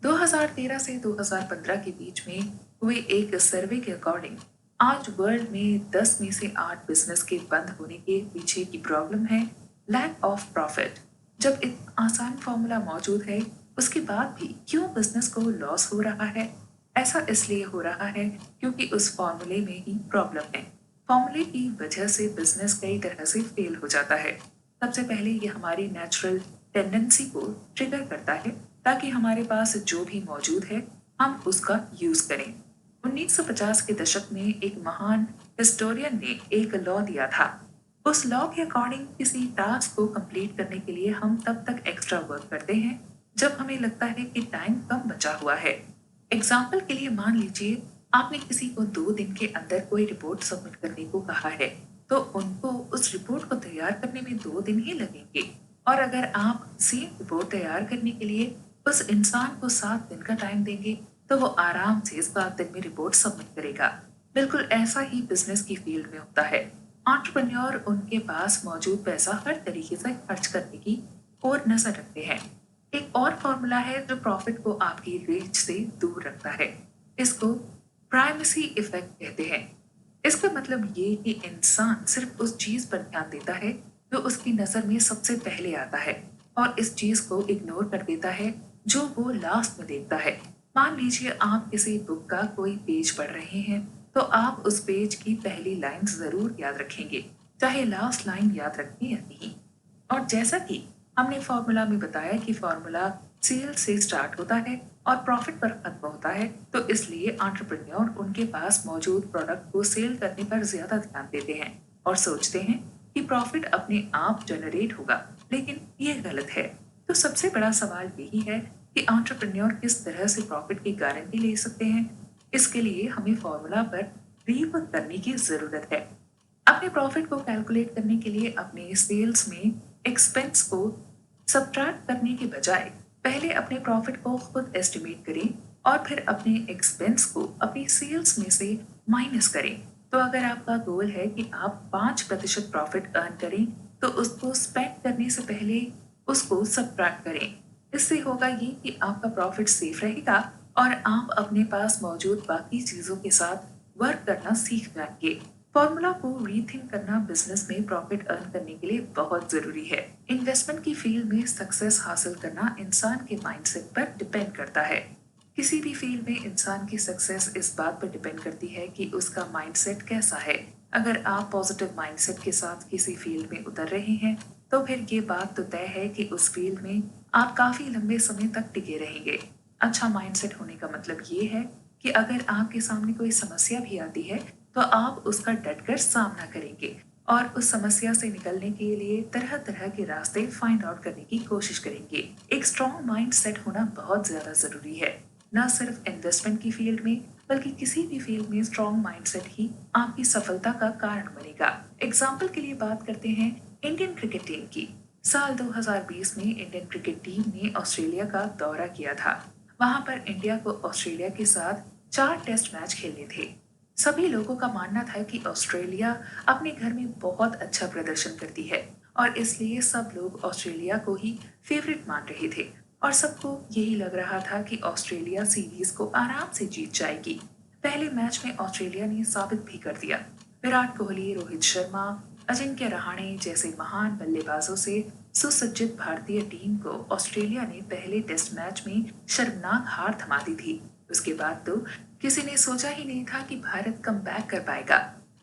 2013 से 2015 के बीच में हुए एक सर्वे के अकॉर्डिंग आज वर्ल्ड में 10 में से 8 बिजनेस के बंद होने के पीछे की प्रॉब्लम है लैक ऑफ प्रॉफिट। जब इतना आसान फॉर्मूला मौजूद है, उसके बाद भी क्यों बिजनेस को लॉस हो रहा है? ऐसा इसलिए हो रहा है क्योंकि उस फॉर्मूले में ही प्रॉब्लम है। फॉर्मूले की वजह से बिजनेस कई तरह से फेल हो जाता है। सबसे पहले ये हमारी नेचुरल टेंडेंसी को ट्रिगर करता है, ताकि हमारे पास जो भी मौजूद है हम उसका यूज करें। 1950 के दशक में एक महान हिस्टोरियन ने एक लॉ दिया था। उस लॉ के अकॉर्डिंग किसी टास्क को कंप्लीट करने के लिए हम तब तक एक्स्ट्रा वर्क करते हैं जब हमें लगता है कि टाइम कम बचा हुआ है। एग्जाम्पल के लिए मान लीजिए आपने किसी को 2 दिन के अंदर कोई रिपोर्ट सबमिट करने को कहा है, तो उनको उस रिपोर्ट को तैयार करने में 2 दिन ही लगेंगे। और अगर आप सेम रिपोर्ट तैयार करने के लिए उस इंसान को 7 दिन का टाइम देंगे तो वो आराम से 7 दिन में रिपोर्ट सबमिट करेगा। बिल्कुल ऐसा ही बिजनेस की फील्ड में होता है। एंटरप्रेन्योर उनके पास मौजूद पैसा हर तरीके से खर्च करने की और नजर रखते हैं। एक और फॉर्मूला है जो प्रॉफिट को आपकी रीच से दूर रखता है। इसको प्राइमेसी इफेक्ट कहते हैं। इसका मतलब ये कि इंसान सिर्फ उस चीज पर ध्यान देता है जो उसकी नजर में सबसे पहले आता है, और इस चीज को इग्नोर कर देता है जो वो लास्ट में देखता है। मान लीजिए आप किसी बुक का कोई पेज पढ़ रहे हैं, तो आप उस पेज की पहली लाइन जरूर याद रखेंगे, चाहे लास्ट लाइन याद रखें या नहीं। और जैसा कि हमने फॉर्मूला में बताया कि फॉर्मूला सेल से स्टार्ट होता है और प्रॉफिट पर खत्म होता है, तो इसलिए एंटरप्रेन्योर उनके पास मौजूद प्रोडक्ट को सेल करने पर ज्यादा ध्यान देते हैं और सोचते हैं कि प्रॉफिट अपने आप जनरेट होगा, लेकिन ये गलत है। तो सबसे बड़ा सवाल यही है कि एंटरप्रेन्योर किस तरह से प्रॉफिट की गारंटी ले सकते हैं। इसके लिए हमें फॉर्मूला पर रीवर्क करने की जरूरत है। अपने प्रॉफिट को कैलकुलेट करने के लिए अपने सेल्स में एक्सपेंस को सब्ट्रैक्ट करने के बजाय पहले अपने प्रॉफिट को खुद एस्टिमेट करें और फिर अपने एक्सपेंस को अपनी सेल्स में से माइनस करें। तो अगर आपका गोल है कि आप 5% प्रॉफिट अर्न करें, तो उसको स्पेंड करने से पहले उसको सब्ट्रैक्ट करें। इससे होगा ये कि आपका प्रॉफिट सेफ रहेगा और आप अपने पास मौजूद बाकी चीजों के साथ वर्क करना सीख जाएंगे। फॉर्मूला को रीथिंक करना बिजनेस में प्रॉफिट अर्न करने के लिए बहुत जरूरी है। इन्वेस्टमेंट की फील्ड में सक्सेस हासिल करना इंसान के माइंडसेट पर डिपेंड करता है। किसी भी फील्ड में इंसान की सक्सेस इस बात पर डिपेंड करती है कि उसका माइंडसेट कैसा है। अगर आप पॉजिटिव माइंडसेट के साथ किसी फील्ड में उतर रहे हैं तो फिर ये बात तो तय है कि उस फील्ड में आप काफी लंबे समय तक टिके रहेंगे। अच्छा माइंडसेट होने का मतलब ये है कि अगर आपके सामने कोई समस्या भी आती है तो आप उसका डटकर सामना करेंगे और उस समस्या से निकलने के लिए तरह तरह के रास्ते फाइंड आउट करने की कोशिश करेंगे। एक स्ट्रॉन्ग माइंड सेट होना बहुत ज्यादा जरूरी है, न सिर्फ इन्वेस्टमेंट की फील्ड में बल्कि किसी भी फील्ड में स्ट्रॉन्ग माइंडसेट ही आपकी सफलता का कारण बनेगा। एग्जाम्पल के लिए बात करते हैं इंडियन क्रिकेट टीम की। साल 2020 में इंडियन क्रिकेट टीम ने ऑस्ट्रेलिया का दौरा किया था। वहां पर इंडिया को ऑस्ट्रेलिया के साथ 4 टेस्ट मैच खेलने थे। सभी लोगों का मानना था कि ऑस्ट्रेलिया अपने घर में बहुत अच्छा प्रदर्शन करती है और इसलिए सब लोग ऑस्ट्रेलिया को ही फेवरेट मान रहे थे और सबको यही लग रहा था कि ऑस्ट्रेलिया सीरीज को आराम से जीत जाएगी। पहले मैच में ऑस्ट्रेलिया ने साबित भी कर दिया। विराट कोहली, रोहित शर्मा, अजिंक्य रहाणे जैसे महान बल्लेबाजों से सुसज्जित भारतीय टीम को ऑस्ट्रेलिया ने पहले टेस्ट मैच में शर्मनाक हार थमा दी थी। उसके बाद तो किसी ने सोचा ही नहीं था कि भारत कम बैक कर पाएगा।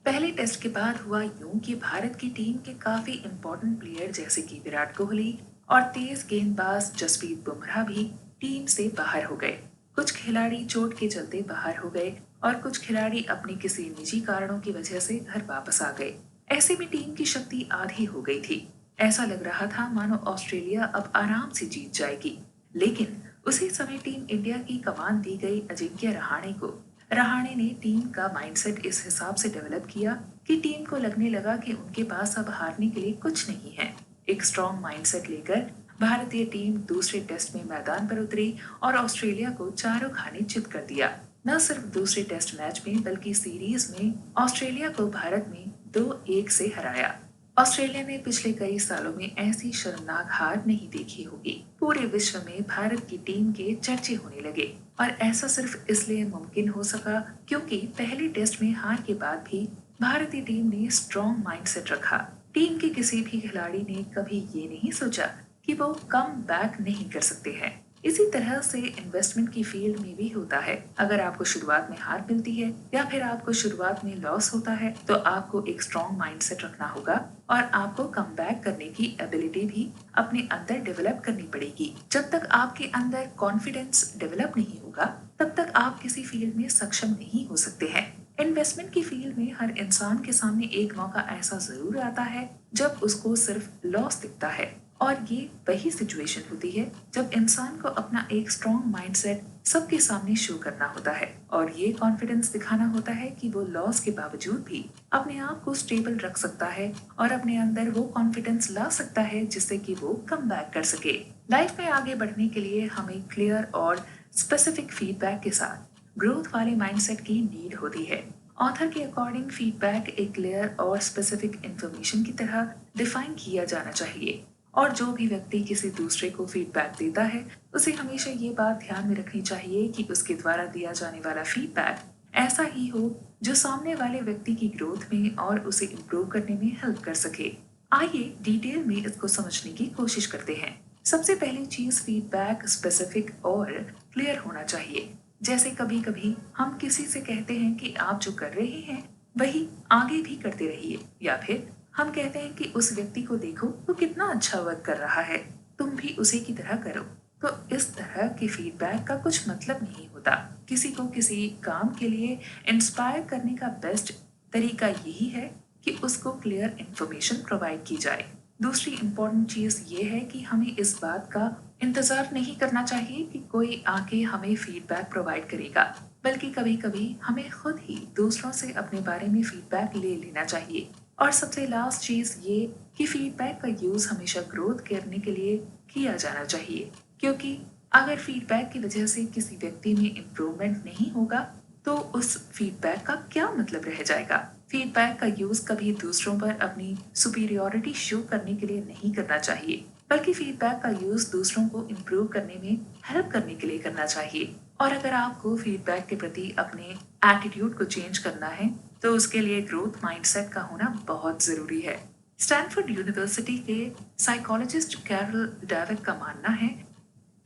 पहले टेस्ट के बाद हुआ यूं कि भारत की टीम के काफी इंपॉर्टेंट प्लेयर जैसे कि विराट कोहली और तेज गेंदबाज जसप्रीत बुमराह भी टीम से बाहर हो गए। कुछ खिलाड़ी चोट के चलते बाहर हो गए और कुछ खिलाड़ी अपने किसी निजी कारणों की वजह से घर वापस आ गए। ऐसे में टीम की शक्ति आधी हो गई थी। ऐसा लग रहा था मानो ऑस्ट्रेलिया अब आराम से जीत जाएगी। लेकिन उसी समय टीम इंडिया की कमान दी गई अजिंक्य रहाणे को। रहाणे ने टीम का माइंडसेट इस हिसाब से डेवलप किया कि टीम को लगने लगा कि उनके पास अब हारने के लिए कुछ नहीं है। एक स्ट्रॉन्ग माइंडसेट लेकर भारतीय टीम दूसरे टेस्ट में मैदान पर उतरी और ऑस्ट्रेलिया को चारों खाने चित कर दिया। न सिर्फ दूसरे टेस्ट मैच में बल्कि सीरीज में ऑस्ट्रेलिया को भारत में 2-1 से हराया। ऑस्ट्रेलिया ने पिछले कई सालों में ऐसी शर्मनाक हार नहीं देखी होगी। पूरे विश्व में भारत की टीम के चर्चे होने लगे और ऐसा सिर्फ इसलिए मुमकिन हो सका क्योंकि पहले टेस्ट में हार के बाद भी भारतीय टीम ने स्ट्रॉन्ग माइंडसेट रखा। टीम के किसी भी खिलाड़ी ने कभी ये नहीं सोचा कि वो कम बैक नहीं कर सकते हैं। इसी तरह से इन्वेस्टमेंट की फील्ड में भी होता है। अगर आपको शुरुआत में हार मिलती है या फिर आपको शुरुआत में लॉस होता है तो आपको एक स्ट्रॉन्ग माइंडसेट रखना होगा और आपको कम बैक करने की एबिलिटी भी अपने अंदर डेवलप करनी पड़ेगी। जब तक आपके अंदर कॉन्फिडेंस डेवलप नहीं होगा तब तक आप किसी फील्ड में सक्षम नहीं हो सकते हैं। इन्वेस्टमेंट की फील्ड में हर इंसान के सामने एक मौका ऐसा जरूर आता है जब उसको सिर्फ लॉस दिखता है और ये वही सिचुएशन होती है जब इंसान को अपना एक स्ट्रॉन्ग माइंडसेट सबके सामने शो करना होता है और ये कॉन्फिडेंस दिखाना होता है कि वो लॉस के बावजूद भी अपने आप को स्टेबल रख सकता है और अपने अंदर वो कॉन्फिडेंस ला सकता है जिससे कि वो कम बैक कर सके। लाइफ में आगे बढ़ने के लिए हमें क्लियर और स्पेसिफिक फीडबैक के साथ ग्रोथ वाले माइंडसेट की नीड होती है। ऑथर के अकॉर्डिंग फीडबैक एक क्लियर और स्पेसिफिक इंफॉर्मेशन की तरह डिफाइन किया जाना चाहिए और जो भी व्यक्ति किसी दूसरे को फीडबैक देता है उसे हमेशा ये बात ध्यान में रखनी चाहिए कि उसके द्वारा दिया जाने वाला फीडबैक ऐसा ही हो जो सामने वाले व्यक्ति की ग्रोथ में और उसे इम्प्रूव करने में हेल्प कर सके। आइए डिटेल में इसको समझने की कोशिश करते हैं। सबसे पहली चीज फीडबैक स्पेसिफिक और क्लियर होना चाहिए। जैसे कभी कभी हम किसी से कहते हैं कि आप जो कर रहे हैं वही आगे भी करते रहिए या फिर हम कहते हैं कि उस व्यक्ति को देखो वो कितना अच्छा वर्क कर रहा है, तुम भी उसी की तरह करो। तो इस तरह के फीडबैक का कुछ मतलब नहीं होता। किसी को किसी काम के लिए इंस्पायर करने का बेस्ट तरीका यही है कि उसको क्लियर इंफॉर्मेशन प्रोवाइड की जाए। दूसरी इम्पोर्टेंट चीज ये है कि हमें इस बात का इंतजार नहीं करना चाहिए कि कोई आके हमें फीडबैक प्रोवाइड करेगा, बल्कि कभी कभी हमें खुद ही दूसरों से अपने बारे में फीडबैक ले लेना चाहिए। और सबसे लास्ट चीज ये कि फीडबैक का यूज हमेशा ग्रोथ करने के लिए किया जाना चाहिए, क्योंकि अगर फीडबैक की वजह से किसी व्यक्ति में इम्प्रूवमेंट नहीं होगा तो उस फीडबैक का क्या मतलब रह जाएगा। फीडबैक का यूज कभी दूसरों पर अपनी सुपीरियोरिटी शो करने के लिए नहीं करना चाहिए, बल्कि फीडबैक का यूज दूसरों को इम्प्रूव करने में हेल्प करने के लिए करना चाहिए। और अगर आपको फीडबैक के प्रति अपने एटीट्यूड को चेंज करना है, तो उसके लिए ग्रोथ माइंडसेट का होना बहुत जरूरी है। स्टैनफोर्ड यूनिवर्सिटी के साइकोलॉजिस्ट कैरल डेविड का मानना है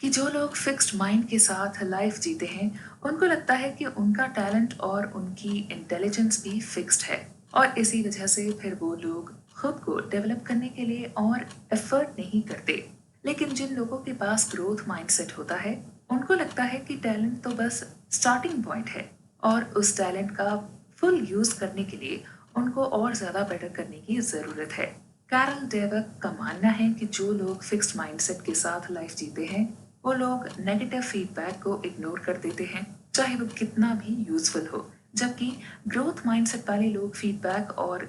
कि जो लोग फिक्स्ड माइंड के साथ लाइफ जीते हैं, उनको लगता है कि उनका टैलेंट और उनकी इंटेलिजेंस भी फिक्स्ड है, और इसी वजह से फिर वो लोग खुद को डेवलप करने के लिए और एफर्ट नहीं करते। लेकिन जिन लोगों के पास ग्रोथ माइंडसेट होता है, उनको लगता है कि टैलेंट तो बस स्टार्टिंग पॉइंट है, और उस टैलेंट का फुल यूज करने के लिए उनको और ज्यादा बेटर करने की जरूरत है। कैरल डेवक का मानना है कि जो लोग फिक्स्ड माइंडसेट के साथ लाइफ जीते हैं, वो लोग नेगेटिव फीडबैक को इग्नोर कर देते हैं, चाहे वो कितना भी यूजफुल हो। जबकि ग्रोथ माइंडसेट वाले लोग फीडबैक और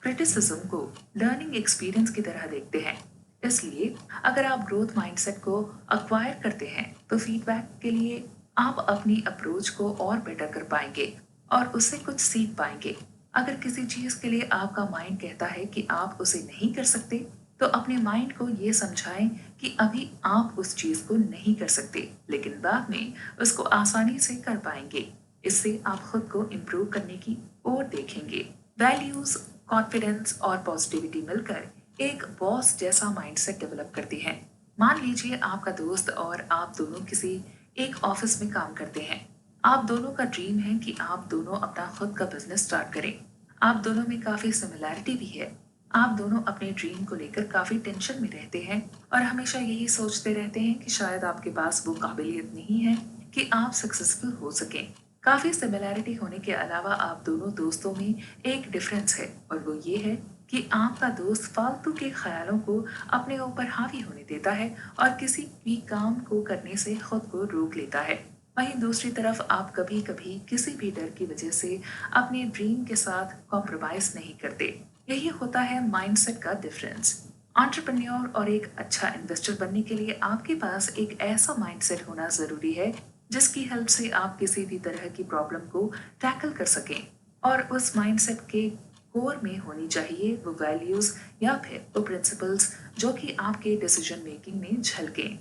क्रिटिसिज्म को लर्निंग एक्सपीरियंस की तरह देखते हैं। इसलिए अगर आप ग्रोथ माइंडसेट को अक्वायर करते हैं, तो फीडबैक के लिए आप अपनी अप्रोच को और बेटर कर पाएंगे और उससे कुछ सीख पाएंगे। अगर किसी चीज के लिए आपका माइंड कहता है कि आप उसे नहीं कर सकते, तो अपने माइंड को ये समझाएं कि अभी आप उस चीज को नहीं कर सकते, लेकिन बाद में उसको आसानी से कर पाएंगे। इससे आप खुद को इम्प्रूव करने की ओर देखेंगे। वैल्यूज, कॉन्फिडेंस और पॉजिटिविटी मिलकर एक बॉस जैसा माइंडसेट डेवलप करती हैं। मान लीजिए आपका दोस्त और आप दोनों किसी एक ऑफिस में काम करते हैं। आप दोनों का ड्रीम है कि आप दोनों अपना खुद का बिजनेस स्टार्ट करें। आप दोनों में काफी सिमिलैरिटी भी है। आप दोनों अपने ड्रीम को लेकर काफी टेंशन में रहते हैं और हमेशा यही सोचते रहते हैं कि शायद आपके पास वो काबिलियत नहीं है कि आप सक्सेसफुल हो सकें। काफी सिमिलैरिटी होने के अलावा आप दोनों दोस्तों में एक डिफरेंस है, और वो ये है कि आपका दोस्त फालतू के ख्यालों को अपने ऊपर हावी होने देता है और किसी भी काम को करने से खुद को रोक लेता है। वहीं दूसरी तरफ आप कभी कभी किसी भी डर की वजह से अपने ड्रीम के साथ कॉम्प्रोमाइज नहीं करते। यही होता है माइंडसेट का डिफरेंस। एंटरप्रेन्योर और एक अच्छा इन्वेस्टर बनने के लिए आपके पास एक ऐसा माइंडसेट होना जरूरी है जिसकी हेल्प से आप किसी भी तरह की प्रॉब्लम को टैकल कर सकें। और उस माइंडसेट के कोर में होनी चाहिए वो वैल्यूज या फिर वो प्रिंसिपल्स जो कि आपके डिसीजन मेकिंग में झलकें।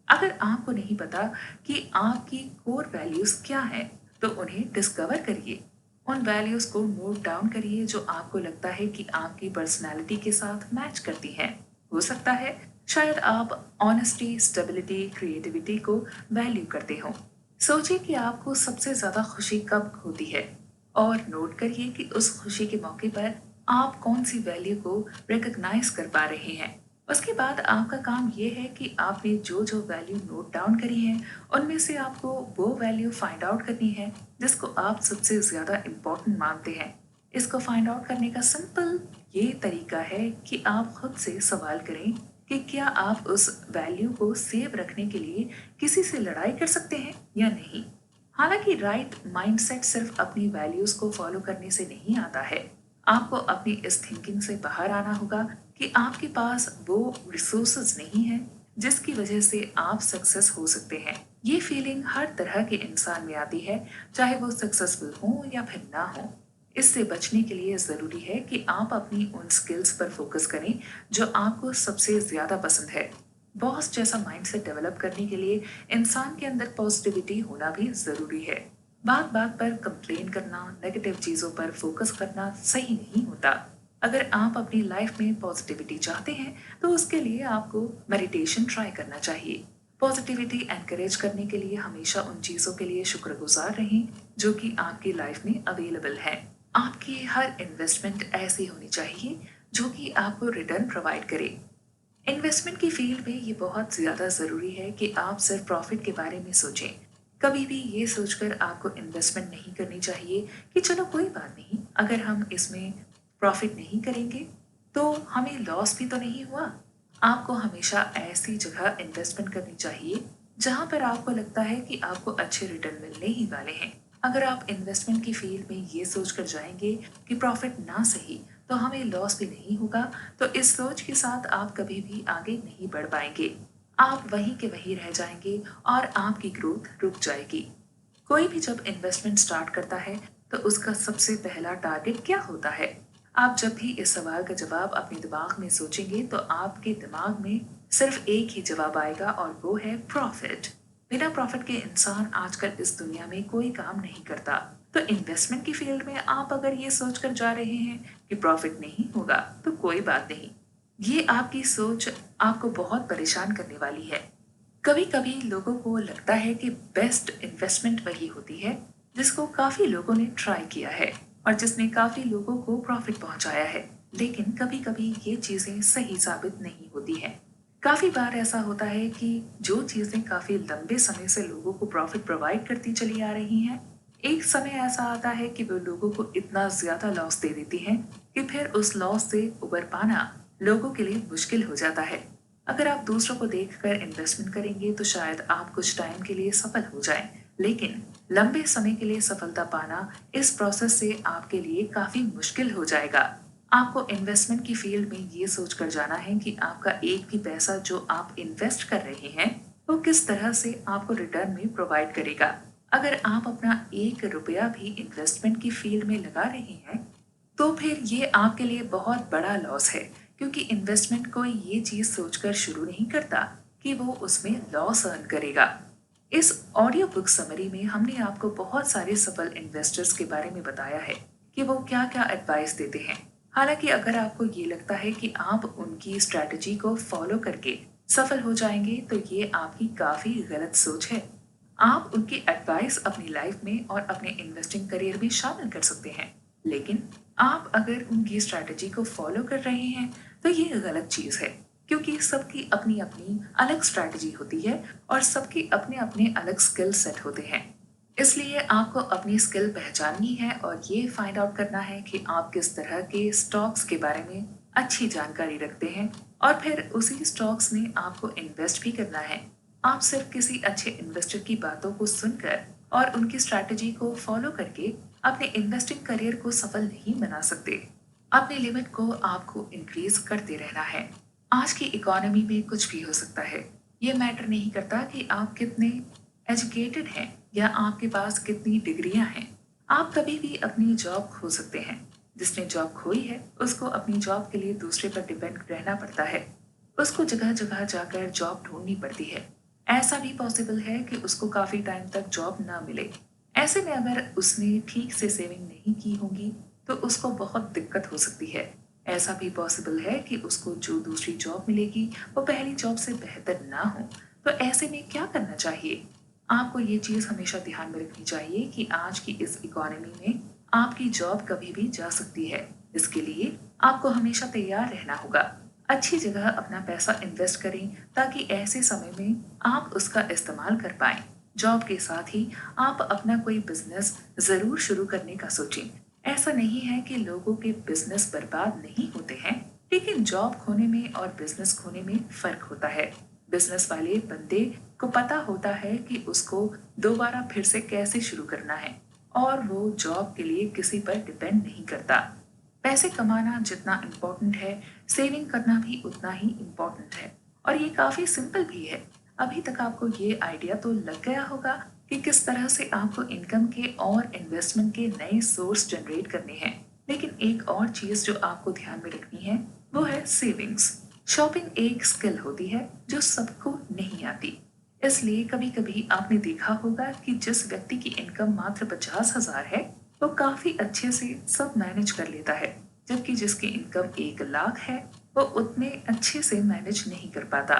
अगर आपको नहीं पता कि आपकी कोर वैल्यूज क्या है, तो उन्हें डिस्कवर करिए। उन वैल्यूज को नोट डाउन करिए जो आपको लगता है कि आपकी पर्सनालिटी के साथ मैच करती हैं। हो सकता है शायद आप ऑनेस्टी, स्टेबिलिटी, क्रिएटिविटी को वैल्यू करते हो। सोचिए कि आपको सबसे ज्यादा खुशी कब होती है, और नोट करिए कि उस खुशी के मौके पर आप कौन सी वैल्यू को रिकॉग्नाइज कर पा रहे हैं। उसके बाद आपका काम ये है कि आपने जो जो वैल्यू नोट डाउन करी है, उनमें से आपको वो वैल्यू फाइंड आउट करनी है जिसको आप सबसे ज्यादा इम्पोर्टेंट मानते हैं। इसको फाइंड आउट करने का सिंपल ये तरीका है कि आप खुद से सवाल करें कि क्या आप उस वैल्यू को सेव रखने के लिए किसी से लड़ाई कर सकते हैं या नहीं। हालांकि राइट माइंडसेट सिर्फ अपनी वैल्यूज को फॉलो करने से नहीं आता है। आपको अपनी इस थिंकिंग से बाहर आना होगा कि आपके पास वो रिसोर्सेज नहीं है जिसकी वजह से आप सक्सेस हो सकते हैं। ये फीलिंग हर तरह के इंसान में आती है, चाहे वो सक्सेसफुल हो या फिर ना हो। इससे बचने के लिए जरूरी है कि आप अपनी उन स्किल्स पर फोकस करें जो आपको सबसे ज्यादा पसंद है। बॉस जैसा माइंडसेट डेवलप करने के लिए इंसान के अंदर पॉजिटिविटी होना भी जरूरी है। बात बात पर कंप्लेन करना, नेगेटिव चीजों पर फोकस करना सही नहीं होता। अगर आप अपनी लाइफ में पॉजिटिविटी चाहते हैं, तो उसके लिए आपको मेडिटेशन ट्राई करना चाहिए। पॉजिटिविटी एनकरेज करने के लिए हमेशा उन चीजों के लिए शुक्रगुजार रहें जो कि आपकी लाइफ में अवेलेबल है। आपकी हर इन्वेस्टमेंट ऐसी होनी चाहिए जो कि आपको रिटर्न प्रोवाइड करे। इन्वेस्टमेंट की फील्ड में ये बहुत ज्यादा जरूरी है कि आप सिर्फ प्रॉफिट के बारे में सोचें। कभी भी ये सोचकर आपको इन्वेस्टमेंट नहीं करनी चाहिए कि चलो कोई बात नहीं, अगर हम इसमें प्रॉफिट नहीं करेंगे तो हमें लॉस भी तो नहीं हुआ। आपको हमेशा ऐसी जगह इन्वेस्टमेंट करनी चाहिए जहां पर आपको लगता है कि आपको अच्छे रिटर्न मिलने ही वाले हैं। अगर आप इन्वेस्टमेंट की फील्ड में ये सोचकर जाएंगे कि प्रॉफिट ना सही तो हमें लॉस भी नहीं होगा, तो इस सोच के साथ आप कभी भी आगे नहीं बढ़ पाएंगे। आप वहीं के वहीं रह जाएंगे और आपकी ग्रोथ रुक जाएगी। कोई भी जब इन्वेस्टमेंट स्टार्ट करता है, तो उसका सबसे पहला टारगेट क्या होता है? आप जब भी इस सवाल का जवाब अपने दिमाग में सोचेंगे, तो आपके दिमाग में सिर्फ एक ही जवाब आएगा और वो है प्रॉफिट। बिना प्रॉफिट के इंसान आजकल इस दुनिया में कोई काम नहीं करता। तो इन्वेस्टमेंट की फील्ड में आप अगर ये सोचकर जा रहे हैं कि प्रॉफिट नहीं होगा तो कोई बात नहीं। ये आपकी सोच आपको बहुत परेशान करने वाली है। कभी कभी लोगों को लगता है कि बेस्ट इन्वेस्टमेंट वही होती है जिसको काफी लोगों ने ट्राई किया है और जिसने काफी लोगों को प्रॉफिट पहुंचाया है। लेकिन कभी कभी ये चीजें सही साबित नहीं होती हैं। काफी बार ऐसा होता है कि जो चीजें काफी लंबे समय से लोगों को प्रॉफिट प्रोवाइड करती चली आ रही हैं, एक समय ऐसा आता है कि वो लोगों को इतना ज्यादा लॉस दे देती हैं कि फिर उस लॉस से उबर पाना लोगों के लिए मुश्किल हो जाता है। अगर आप दूसरों को देखकर इन्वेस्टमेंट करेंगे तो शायद आप कुछ टाइम के लिए सफल हो जाएं, लेकिन लंबे समय के लिए सफलता पाना इस प्रोसेस से आपके लिए काफी मुश्किल हो जाएगा। आपको इन्वेस्टमेंट की फील्ड में ये सोचकर जाना है कि आपका एक भी पैसा जो आप इन्वेस्ट कर रहे हैं वो किस तरह से आपको रिटर्न में प्रोवाइड करेगा। अगर आप अपना 1 रुपया भी इन्वेस्टमेंट की फील्ड में लगा रहे हैं तो फिर ये आपके लिए बहुत बड़ा लॉस है, क्योंकि इन्वेस्टमेंट कोई ये चीज सोचकर शुरू नहीं करता कि वो उसमें लॉस अर्न करेगा। इस ऑडियो बुक समरी में हमने आपको बहुत सारे सफल इन्वेस्टर्स के बारे में बताया है कि वो क्या क्या एडवाइस देते हैं। हालांकि अगर आपको ये लगता है कि आप उनकी स्ट्रैटेजी को फॉलो करके सफल हो जाएंगे तो ये आपकी काफी गलत सोच है। आप उनकी एडवाइस अपनी लाइफ में और अपने इन्वेस्टिंग करियर में शामिल कर सकते हैं, लेकिन आप अगर उनकी स्ट्रैटेजी को फॉलो कर रहे हैं तो ये गलत चीज है, क्योंकि सबकी अपनी अपनी अलग स्ट्रैटेजी होती है और सबके अपने अपने अलग स्किल सेट होते हैं। इसलिए आपको अपनी स्किल पहचाननी है और ये फाइंड आउट करना है कि आप किस तरह के स्टॉक्स के बारे में अच्छी जानकारी रखते हैं और फिर उसी स्टॉक्स में आपको इन्वेस्ट भी करना है। आप सिर्फ किसी अच्छे इन्वेस्टर की बातों को सुनकर और उनकी स्ट्रैटेजी को फॉलो करके अपने इन्वेस्टिंग करियर को सफल नहीं बना सकते। अपनी लिमिट को आपको इंक्रीज करते रहना है। आज की इकोनॉमी में कुछ भी हो सकता है। ये मैटर नहीं करता कि आप कितने एजुकेटेड हैं या आपके पास कितनी डिग्रियां हैं। आप कभी भी अपनी जॉब खो सकते हैं। जिसने जॉब खोई है उसको अपनी जॉब के लिए दूसरे पर डिपेंड रहना पड़ता है। उसको जगह जगह जाकर जॉब ढूंढनी पड़ती है। ऐसा भी पॉसिबल है कि उसको काफी टाइम तक जॉब ना मिले। ऐसे में अगर उसने ठीक से सेविंग नहीं की होगी तो उसको बहुत दिक्कत हो सकती है। ऐसा भी पॉसिबल है कि उसको जो दूसरी जॉब मिलेगी वो पहली जॉब से बेहतर ना हो। तो ऐसे में क्या करना चाहिए? आपको ये चीज हमेशा ध्यान में रखनी चाहिए कि आज की इस इकोनॉमी में आपकी जॉब कभी भी जा सकती है। इसके लिए आपको हमेशा तैयार रहना होगा। अच्छी जगह अपना पैसा इन्वेस्ट करें ताकि ऐसे समय में आप उसका इस्तेमाल कर पाएं। जॉब के साथ ही आप अपना कोई बिजनेस जरूर शुरू करने का सोचें। ऐसा नहीं है कि लोगों के बिजनेस बर्बाद नहीं होते हैं, लेकिन जॉब खोने में और बिजनेस खोने में फर्क होता है। बिजनेस वाले बंदे को पता होता है कि उसको दोबारा फिर से कैसे शुरू करना है और वो जॉब के लिए किसी पर डिपेंड नहीं करता। पैसे कमाना जितना इम्पोर्टेंट है, सेविंग करना भी उतना ही इम्पोर्टेंट है और ये काफी सिंपल भी है। अभी तक आपको ये आइडिया तो लग गया होगा कि किस तरह से आपको इनकम के और इन्वेस्टमेंट के नए सोर्स जनरेट करने हैं। लेकिन एक और चीज जो आपको ध्यान में रखनी है वो है सेविंग्स। शॉपिंग एक स्किल होती है जो सबको नहीं आती। इसलिए कभी कभी आपने देखा होगा कि जिस व्यक्ति की इनकम मात्र 50,000 है वो काफी अच्छे से सब मैनेज कर लेता है, जबकि जिसकी इनकम 1 लाख है वो उतने अच्छे से मैनेज नहीं कर पाता।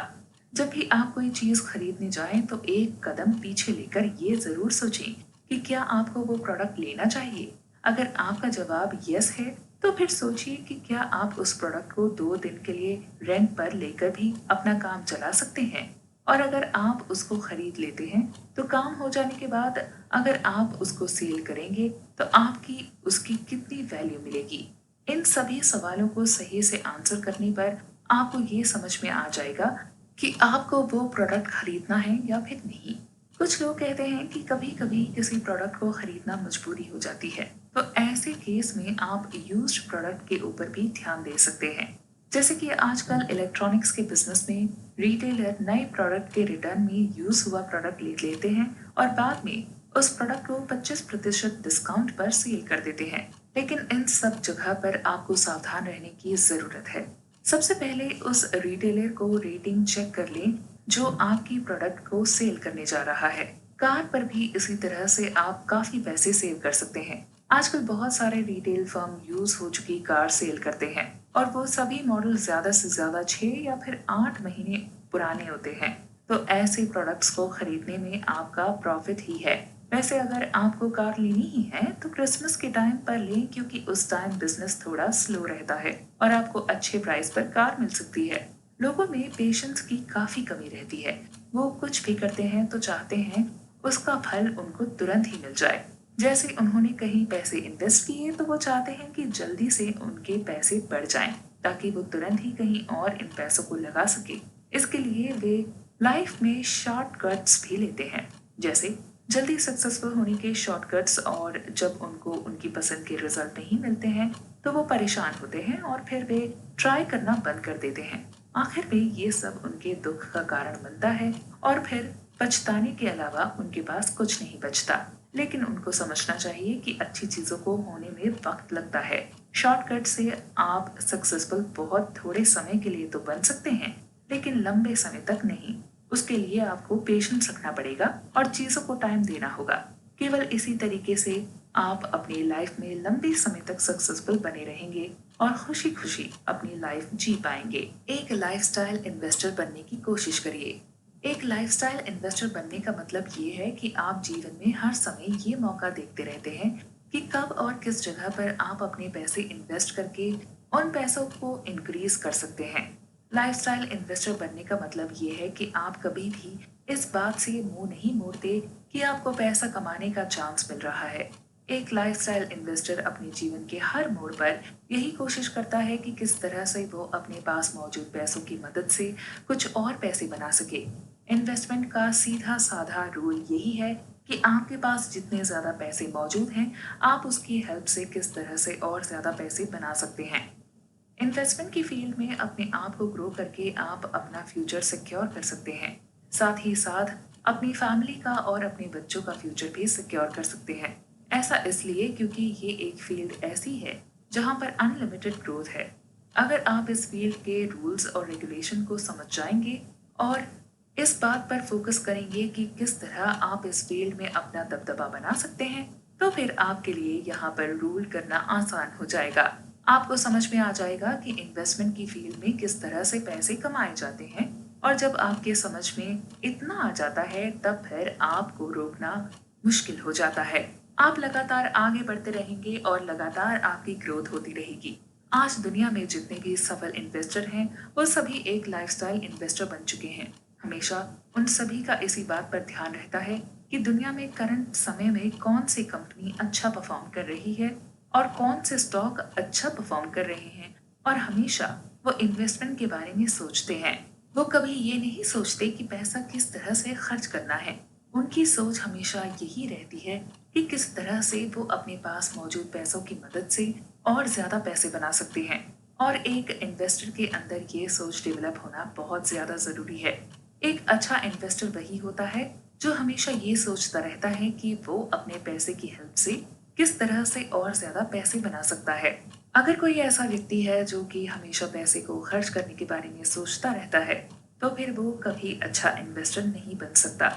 जब भी आप कोई चीज खरीदने जाएं तो एक कदम पीछे लेकर ये जरूर सोचें कि क्या आपको वो प्रोडक्ट लेना चाहिए। अगर आपका जवाब यस है तो फिर सोचिए कि क्या आप उस प्रोडक्ट को 2 दिन के लिए रेंट पर लेकर भी अपना काम चला सकते हैं। और अगर आप उसको खरीद लेते हैं तो काम हो जाने के बाद अगर आप उसको सेल करेंगे तो आपकी उसकी कितनी वैल्यू मिलेगी। इन सभी सवालों को सही से आंसर करने पर आपको ये समझ में आ जाएगा कि आपको वो प्रोडक्ट खरीदना है या फिर नहीं। कुछ लोग कहते हैं कि कभी कभी किसी प्रोडक्ट को खरीदना मजबूरी हो जाती है, तो ऐसे केस में आप यूज्ड प्रोडक्ट के ऊपर भी ध्यान दे सकते हैं। जैसे कि आजकल इलेक्ट्रॉनिक्स के बिजनेस में रिटेलर नए प्रोडक्ट के रिटर्न में यूज हुआ प्रोडक्ट ले लेते हैं और बाद में उस प्रोडक्ट को 25% डिस्काउंट पर सेल कर देते हैं। लेकिन इन सब जगह पर आपको सावधान रहने की जरूरत है। सबसे पहले उस रिटेलर को रेटिंग चेक कर लें जो आपकी प्रोडक्ट को सेल करने जा रहा है। कार पर भी इसी तरह से आप काफी पैसे सेव कर सकते हैं। आजकल बहुत सारे रिटेल फर्म यूज हो चुकी कार सेल करते हैं और वो सभी मॉडल ज्यादा से ज्यादा 6 या फिर 8 महीने पुराने होते हैं। तो ऐसे प्रोडक्ट्स को खरीदने में आपका प्रॉफिट ही है। वैसे अगर आपको कार लेनी ही है तो क्रिसमस के टाइम पर लें, क्योंकि उस टाइम बिजनेस थोड़ा स्लो रहता है और आपको अच्छे प्राइस पर कार मिल सकती है। लोगों में पेशेंस की काफी कमी रहती है। वो कुछ भी करते हैं तो चाहते हैं उसका फल उनको तुरंत ही मिल जाए। जैसे उन्होंने कहीं पैसे इन्वेस्ट किए तो वो चाहते हैं कि जल्दी से उनके पैसे बढ़ जाएं, ताकि वो तुरंत ही कहीं और इन पैसों को लगा सके। इसके लिए वे लाइफ में शॉर्टकट्स भी लेते हैं, जैसे जल्दी सक्सेसफुल होने के शॉर्टकट्स। और जब उनको उनकी पसंद के रिजल्ट नहीं मिलते हैं तो वो परेशान होते हैं और फिर वे ट्राई करना बंद कर देते हैं। आखिर में ये सब उनके दुख का कारण बनता है और फिर पछताने के अलावा उनके पास कुछ नहीं बचता। लेकिन उनको समझना चाहिए कि अच्छी चीजों को होने में वक्त लगता है। शॉर्टकट से आप सक्सेसफुल बहुत थोड़े समय के लिए तो बन सकते हैं, लेकिन लंबे समय तक नहीं। उसके लिए आपको पेशेंस रखना पड़ेगा और चीजों को टाइम देना होगा। केवल इसी तरीके से आप अपनी लाइफ में लंबे समय तक सक्सेसफुल बने रहेंगे और खुशी खुशी अपनी लाइफ जी पाएंगे। एक लाइफस्टाइल इन्वेस्टर बनने की कोशिश करिए। एक लाइफस्टाइल इन्वेस्टर बनने का मतलब ये है कि आप जीवन में हर समय ये मौका देखते रहते हैं कि कब और किस जगह पर आप अपने पैसे इन्वेस्ट करके उन पैसों को इंक्रीज कर सकते हैं। लाइफस्टाइल इन्वेस्टर बनने का मतलब ये है कि आप कभी भी इस बात से मुंह नहीं मोड़ते कि आपको पैसा कमाने का चांस मिल रहा है। एक लाइफस्टाइल इन्वेस्टर अपने जीवन के हर मोड़ पर यही कोशिश करता है कि किस तरह से वो अपने पास मौजूद पैसों की मदद से कुछ और पैसे बना सके। इन्वेस्टमेंट का सीधा साधा रूल यही है कि आपके पास जितने ज्यादा पैसे मौजूद हैं, आप उसकी हेल्प से किस तरह से और ज्यादा पैसे बना सकते हैं। इन्वेस्टमेंट की फील्ड में अपने आप को ग्रो करके आप अपना फ्यूचर सिक्योर कर सकते हैं। साथ ही साथ अपनी फैमिली का और अपने बच्चों का फ्यूचर भी सिक्योर कर सकते हैं। ऐसा इसलिए क्योंकि ये एक फील्ड ऐसी है जहां पर अनलिमिटेड ग्रोथ है। अगर आप इस फील्ड के रूल्स और रेगुलेशन को समझ जाएंगे और इस बात पर फोकस करेंगे कि किस तरह आप इस फील्ड में अपना दबदबा बना सकते हैं, तो फिर आपके लिए यहाँ पर रूल करना आसान हो जाएगा। आपको समझ में आ जाएगा कि इन्वेस्टमेंट की फील्ड में किस तरह से पैसे कमाए जाते हैं। और जब आपके समझ में इतना आ जाता है तब फिर आपको रोकना मुश्किल हो जाता है। आप लगातार आगे बढ़ते रहेंगे और लगातार आपकी ग्रोथ होती रहेगी। आज दुनिया में जितने भी सफल इन्वेस्टर हैं वो सभी एक लाइफस्टाइल इन्वेस्टर बन चुके हैं। हमेशा उन सभी का इसी बात पर ध्यान रहता है कि दुनिया में करंट समय में कौन सी कंपनी अच्छा परफॉर्म कर रही है और कौन से स्टॉक अच्छा परफॉर्म कर रहे हैं। और हमेशा वो इन्वेस्टमेंट के बारे में सोचते हैं। वो कभी ये नहीं सोचते कि पैसा किस तरह से खर्च करना है। उनकी सोच हमेशा यही रहती है कि किस तरह से वो अपने पास मौजूद पैसों की मदद से और ज्यादा पैसे बना सकते हैं। और एक इन्वेस्टर के अंदर ये सोच डेवलप होना बहुत ज्यादा जरूरी है। एक अच्छा इन्वेस्टर वही होता है जो हमेशा ये सोचता रहता है कि वो अपने पैसे की हेल्प से किस तरह से और ज्यादा पैसे बना सकता है। अगर कोई ऐसा व्यक्ति है जो कि हमेशा पैसे को खर्च करने के बारे में सोचता रहता है, तो फिर वो कभी अच्छा इन्वेस्टर नहीं बन सकता।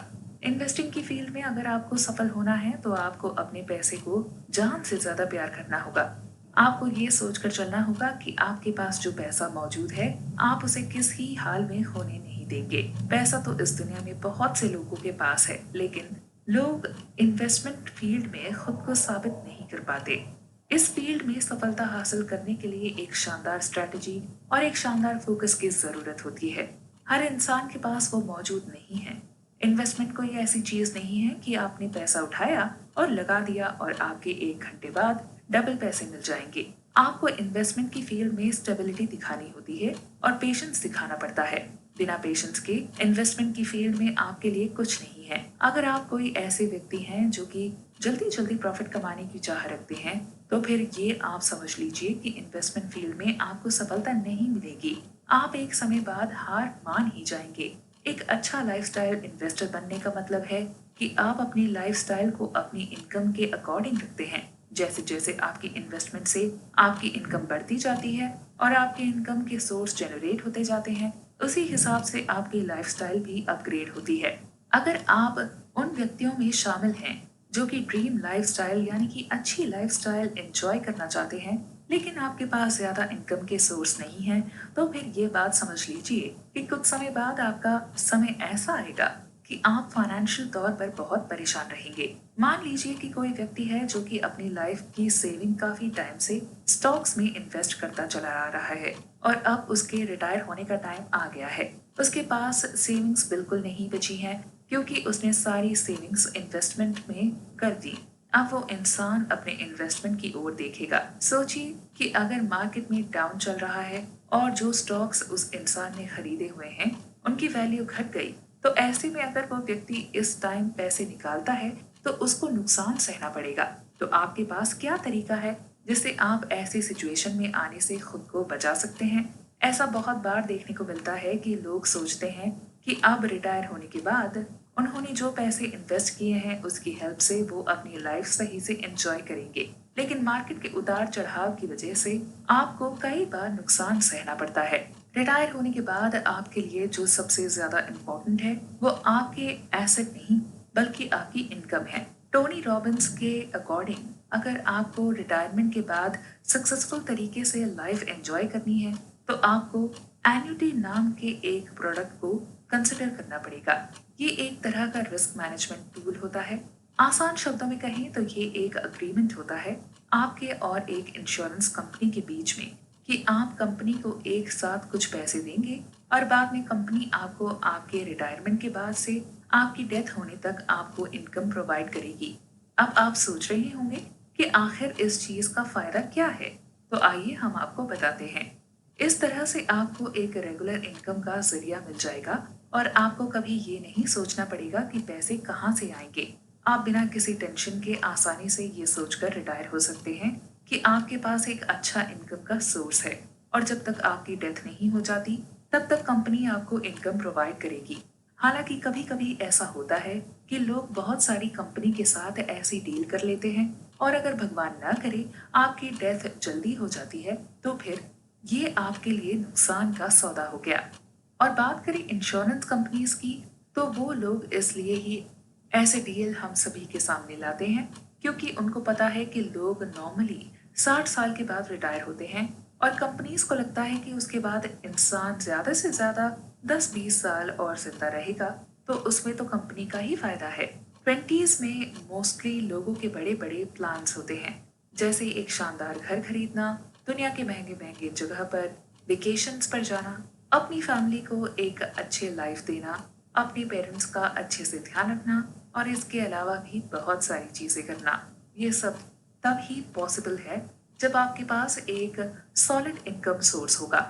इन्वेस्टिंग की फील्ड में अगर आपको सफल होना है तो आपको अपने पैसे को जान से ज्यादा प्यार करना होगा। आपको ये सोचकर चलना होगा कि आपके पास जो पैसा मौजूद है आप उसे किसी हाल में खोने नहीं देंगे। पैसा तो इस दुनिया में बहुत से लोगों के पास है, लेकिन लोग इन्वेस्टमेंट फील्ड में खुद को साबित नहीं कर पाते। इस फील्ड में सफलता हासिल करने के लिए एक शानदार स्ट्रैटेजी और एक शानदार फोकस की जरूरत होती है। हर इंसान के पास वो मौजूद नहीं है। इन्वेस्टमेंट कोई ऐसी चीज नहीं है कि आपने पैसा उठाया और लगा दिया और आपके 1 घंटे बाद डबल पैसे मिल जाएंगे। आपको इन्वेस्टमेंट की फील्ड में स्टेबिलिटी दिखानी होती है और पेशेंस दिखाना पड़ता है। बिना पेशेंस के इन्वेस्टमेंट की फील्ड में आपके लिए कुछ नहीं है। अगर आप कोई ऐसे व्यक्ति हैं जो कि जल्दी जल्दी प्रॉफिट कमाने की चाह रखते हैं, तो फिर ये आप समझ लीजिए कि इन्वेस्टमेंट फील्ड में आपको सफलता नहीं मिलेगी। आप एक समय बाद हार मान ही जाएंगे। एक अच्छा लाइफस्टाइल इन्वेस्टर बनने का मतलब है कि आप अपनी लाइफस्टाइल को अपनी इनकम के अकॉर्डिंग रखते हैं, जैसे जैसे आपकी इन्वेस्टमेंट से आपकी इनकम बढ़ती जाती है और आपके इनकम के सोर्स जनरेट होते जाते हैं, उसी हिसाब से आपकी लाइफस्टाइल भी अपग्रेड होती है। अगर आप उन व्यक्तियों में शामिल हैं जो कि ड्रीम लाइफस्टाइल यानी कि अच्छी लाइफस्टाइल एंजॉय करना चाहते हैं, लेकिन आपके पास ज्यादा इनकम के सोर्स नहीं है, तो फिर ये बात समझ लीजिए कि कुछ समय बाद आपका समय ऐसा आएगा कि आप फाइनेंशियल तौर पर बहुत परेशान रहेंगे। मान लीजिए कि कोई व्यक्ति है जो कि अपनी लाइफ की सेविंग काफी टाइम से स्टॉक्स में इन्वेस्ट करता चला आ रहा है और अब उसके रिटायर होने का टाइम आ गया है। उसके पास सेविंग्स बिल्कुल नहीं बची हैं क्योंकि उसने सारी सेविंग्स इन्वेस्टमेंट में कर दी। अब वो इंसान अपने इन्वेस्टमेंट की ओर देखेगा। सोचिए कि अगर मार्केट में डाउन चल रहा है और जो स्टॉक्स उस इंसान ने खरीदे हुए हैं उनकी वैल्यू घट गई, तो ऐसे में अगर वो व्यक्ति इस टाइम पैसे निकालता है तो उसको नुकसान सहना पड़ेगा। तो आपके पास क्या तरीका है जिससे आप ऐसी सिचुएशन में आने से खुद को बचा सकते हैं? ऐसा बहुत बार देखने को मिलता है कि लोग सोचते हैं कि अब रिटायर होने के बाद उन्होंने जो पैसे इन्वेस्ट किए हैं उसकी हेल्प से वो अपनी लाइफ सही से एंजॉय करेंगे, लेकिन मार्केट के उतार चढ़ाव की वजह से आपको कई बार नुकसान सहना पड़ता है। रिटायर होने के बाद आपके लिए जो सबसे ज्यादा इम्पोर्टेंट है वो आपके एसेट नहीं बल्कि आपकी इनकम है। टोनी रॉबिन्स के अकॉर्डिंग अगर आपको रिटायरमेंट के बाद सक्सेसफुल तरीके से लाइफ एंजॉय करनी है तो आपको एन्युटी नाम के एक प्रोडक्ट को कंसिडर करना पड़ेगा। ये एक तरह का रिस्क मैनेजमेंट टूल होता है। आसान शब्दों में कहें तो ये एक अग्रीमेंट होता है आपके और एक इंश्योरेंस कंपनी के बीच में कि आप कंपनी को एक साथ कुछ पैसे देंगे और बाद में कंपनी आपको आपके रिटायरमेंट के बाद से आपकी डेथ होने तक आपको इनकम प्रोवाइड करेगी। अब आप सोच रहे होंगे कि आखिर इस चीज का फायदा क्या है, तो आइए हम आपको बताते हैं। इस तरह से आपको एक रेगुलर इनकम का जरिया मिल जाएगा और आपको कभी ये नहीं सोचना पड़ेगा कि पैसे कहाँ से आएंगे। आप बिना किसी टेंशन के आसानी से ये सोचकर रिटायर हो सकते हैं कि आपके पास एक अच्छा इनकम का सोर्स है और जब तक आपकी डेथ नहीं हो जाती तब तक कंपनी आपको इनकम प्रोवाइड करेगी। हालांकि कभी कभी ऐसा होता है कि लोग बहुत सारी कंपनी के साथ ऐसी डील कर लेते हैं और अगर भगवान ना करे आपकी डेथ जल्दी हो जाती है तो फिर ये आपके लिए नुकसान का सौदा हो गया। और बात करें इंश्योरेंस कंपनीज की, तो वो लोग इसलिए ही ऐसे डील हम सभी के सामने लाते हैं क्योंकि उनको पता है कि लोग नॉर्मली 60 साल के बाद रिटायर होते हैं और कंपनीज को लगता है कि उसके बाद इंसान ज्यादा से ज्यादा 10-20 साल और जिंदा रहेगा, तो उसमें तो कंपनी का ही फायदा है। 20s में मोस्टली लोगों के बड़े बड़े प्लान्स होते हैं, जैसे एक शानदार घर खरीदना, दुनिया के महंगे महंगे जगह पर वेकेशंस पर जाना, अपनी फैमिली को एक अच्छे लाइफ देना, अपने पेरेंट्स का अच्छे से ध्यान रखना और इसके अलावा भी बहुत सारी चीजें करना। ये सब तब ही पॉसिबल है जब आपके पास एक सॉलिड इनकम सोर्स होगा।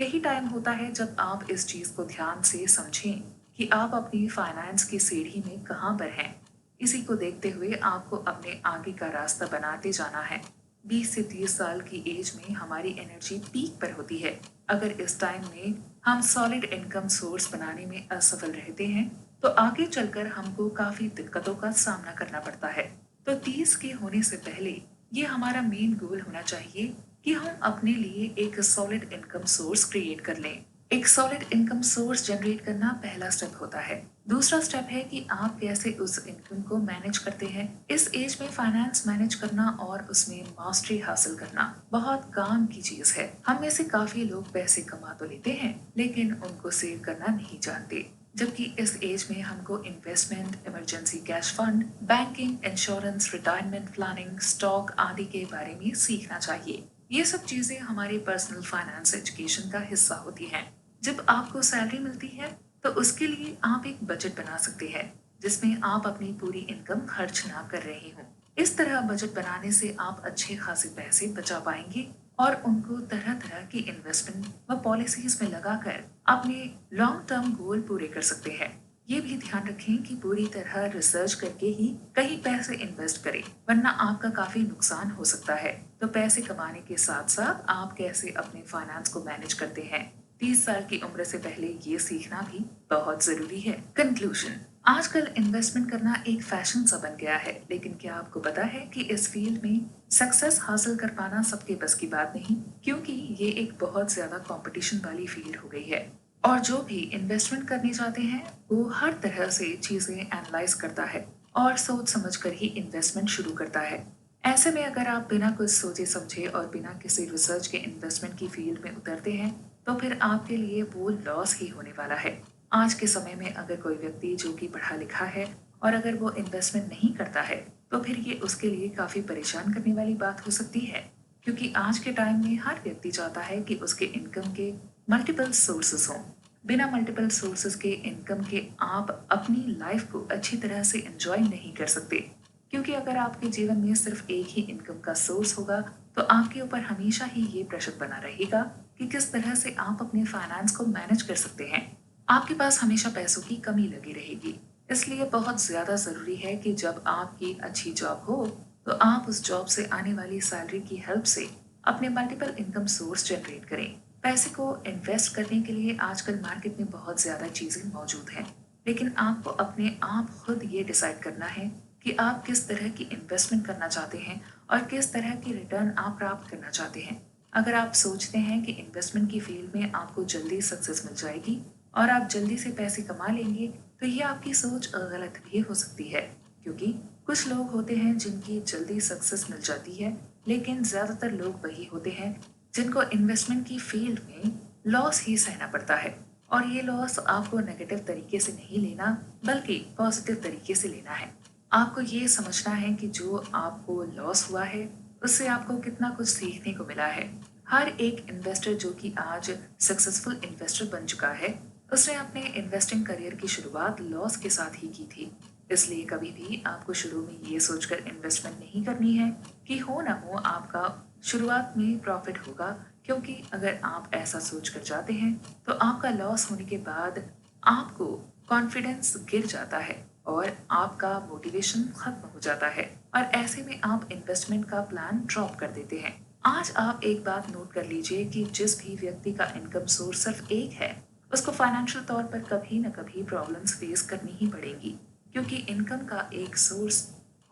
यही टाइम होता है जब आप इस चीज को ध्यान से समझें कि आप अपनी फाइनेंस की सीढ़ी में कहाँ पर हैं। इसी को देखते हुए आपको अपने आगे का रास्ता बनाते जाना है। 20 से 30 साल की एज में हमारी एनर्जी पीक पर होती है। अगर इस टाइम में हम सॉलिड इनकम सोर्स बनाने में असफल रहते हैं तो आगे चलकर हमको काफी दिक्कतों का सामना करना पड़ता है। तो 30 के होने से पहले ये हमारा मेन गोल होना चाहिए कि हम अपने लिए एक सॉलिड इनकम सोर्स क्रिएट कर लें। एक सॉलिड इनकम सोर्स जनरेट करना पहला स्टेप होता है। दूसरा स्टेप है कि आप कैसे उस इनकम को मैनेज करते हैं। इस एज में फाइनेंस मैनेज करना और उसमें मास्टरी हासिल करना बहुत काम की चीज है। हम में से काफी लोग पैसे कमा तो लेते हैं लेकिन उनको सेव करना नहीं जानते, जबकि इस एज में हमको investment, emergency cash fund, banking, insurance, retirement planning, stock आदि के बारे में सीखना चाहिए। ये सब चीजें हमारी पर्सनल फाइनेंस एजुकेशन का हिस्सा होती हैं। जब आपको सैलरी मिलती है तो उसके लिए आप एक बजट बना सकते हैं जिसमें आप अपनी पूरी इनकम खर्च ना कर रहे हो। इस तरह बजट बनाने से आप अच्छे खासे पैसे बचा पाएंगे और उनको तरह तरह की इन्वेस्टमेंट व पॉलिसीज में लगाकर अपने लॉन्ग टर्म गोल पूरे कर सकते हैं। ये भी ध्यान रखें कि पूरी तरह रिसर्च करके ही कहीं पैसे इन्वेस्ट करें, वरना आपका काफी नुकसान हो सकता है। तो पैसे कमाने के साथ साथ आप कैसे अपने फाइनेंस को मैनेज करते हैं, 30 साल की उम्र से पहले ये सीखना भी बहुत जरूरी है। कंक्लूजन, आजकल इन्वेस्टमेंट करना एक फैशन सा बन गया है, लेकिन क्या आपको पता है कि इस फील्ड में सक्सेस हासिल कर पाना सबके बस की बात नहीं, क्योंकि ये एक बहुत ज्यादा कंपटीशन वाली फील्ड हो गई है। और जो भी इन्वेस्टमेंट करने जाते हैं वो हर तरह से चीजें एनालाइज करता है और सोच समझ कर ही इन्वेस्टमेंट शुरू करता है। ऐसे में अगर आप बिना कुछ सोचे समझे और बिना किसी रिसर्च के इन्वेस्टमेंट की फील्ड में उतरते हैं तो फिर आपके लिए वो लॉस ही होने वाला है। आज के समय में अगर कोई व्यक्ति जो कि पढ़ा लिखा है और अगर वो इन्वेस्टमेंट नहीं करता है तो फिर ये उसके लिए काफी परेशान करने वाली बात हो सकती है, क्योंकि आज के टाइम में हर व्यक्ति चाहता है कि उसके इनकम के मल्टीपल सोर्सेस हों। बिना मल्टीपल सोर्सेस के इनकम के आप अपनी लाइफ को अच्छी तरह से एंजॉय नहीं कर सकते, क्योंकि अगर आपके जीवन में सिर्फ एक ही इनकम का सोर्स होगा तो आपके ऊपर हमेशा ही ये प्रेशर बना रहेगा कि किस तरह से आप अपने फाइनेंस को मैनेज कर सकते हैं। आपके पास हमेशा पैसों की कमी लगी रहेगी। इसलिए बहुत ज्यादा जरूरी है कि जब आपकी अच्छी जॉब हो तो आप उस जॉब से आने वाली सैलरी की हेल्प से अपने मल्टीपल इनकम सोर्स जनरेट करें। पैसे को इन्वेस्ट करने के लिए आजकल मार्केट में बहुत ज्यादा चीजें मौजूद हैं, लेकिन आपको अपने आप खुद ये डिसाइड करना है कि आप किस तरह की इन्वेस्टमेंट करना चाहते हैं और किस तरह की रिटर्न आप प्राप्त करना चाहते हैं। अगर आप सोचते हैं कि इन्वेस्टमेंट की फील्ड में आपको जल्दी सक्सेस मिल जाएगी और आप जल्दी से पैसे कमा लेंगे तो ये आपकी सोच गलत भी हो सकती है, क्योंकि कुछ लोग होते हैं जिनकी जल्दी सक्सेस मिल जाती है, लेकिन ज्यादातर लोग वही होते हैं जिनको इन्वेस्टमेंट की फील्ड में लॉस ही सहना पड़ता है। और ये लॉस आपको नेगेटिव तरीके से नहीं लेना बल्कि पॉजिटिव तरीके से लेना है। आपको ये समझना है कि जो आपको लॉस हुआ है उससे आपको कितना कुछ सीखने को मिला है। हर एक इन्वेस्टर जो कि आज सक्सेसफुल इन्वेस्टर बन चुका है उसने अपने इन्वेस्टिंग करियर की शुरुआत लॉस के साथ ही की थी। इसलिए कभी भी आपको शुरू में ये सोचकर इन्वेस्टमेंट नहीं करनी है कि हो ना हो आपका शुरुआत में प्रॉफिट होगा, क्योंकि अगर आप ऐसा सोच कर जाते हैं तो आपका लॉस होने के बाद आपको कॉन्फिडेंस गिर जाता है और आपका मोटिवेशन खत्म हो जाता है और ऐसे में आप इन्वेस्टमेंट का प्लान ड्रॉप कर देते हैं। आज आप एक बात नोट कर लीजिए कि जिस भी व्यक्ति का इनकम सोर्स सिर्फ एक है उसको फाइनेंशियल तौर पर कभी न कभी प्रॉब्लम्स फेस करनी ही पड़ेंगी, क्योंकि इनकम का एक सोर्स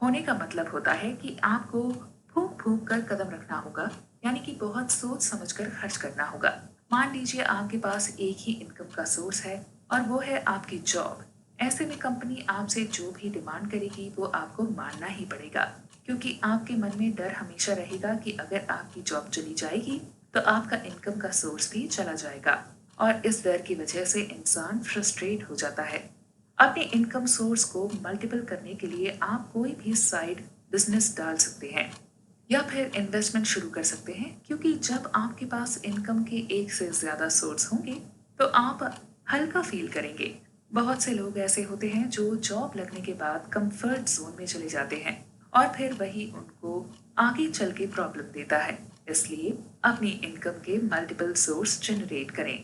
होने का मतलब होता है कि आपको फूंक फूंक कर कदम रखना होगा, यानी कि बहुत सोच समझ कर खर्च करना होगा। मान लीजिए आपके पास एक ही इनकम का सोर्स है और वो है आपकी जॉब। ऐसे में कंपनी आपसे जो भी डिमांड करेगी वो आपको मानना ही पड़ेगा, क्योंकि आपके मन में डर हमेशा रहेगा कि अगर आपकी जॉब चली जाएगी तो आपका इनकम का सोर्स भी चला जाएगा। और इस डर की वजह से इंसान फ्रस्ट्रेट हो जाता है। अपने इनकम सोर्स को मल्टीपल करने के लिए आप कोई भी साइड बिजनेस डाल सकते हैं या फिर इन्वेस्टमेंट शुरू कर सकते हैं, क्योंकि जब आपके पास इनकम के एक से ज्यादा सोर्स होंगे तो आप हल्का फील करेंगे। बहुत से लोग ऐसे होते हैं जो जॉब लगने के बाद कंफर्ट जोन में चले जाते हैं और फिर वही उनको आगे चल के प्रॉब्लम देता है। इसलिए अपनी इनकम के मल्टीपल सोर्स जनरेट करें।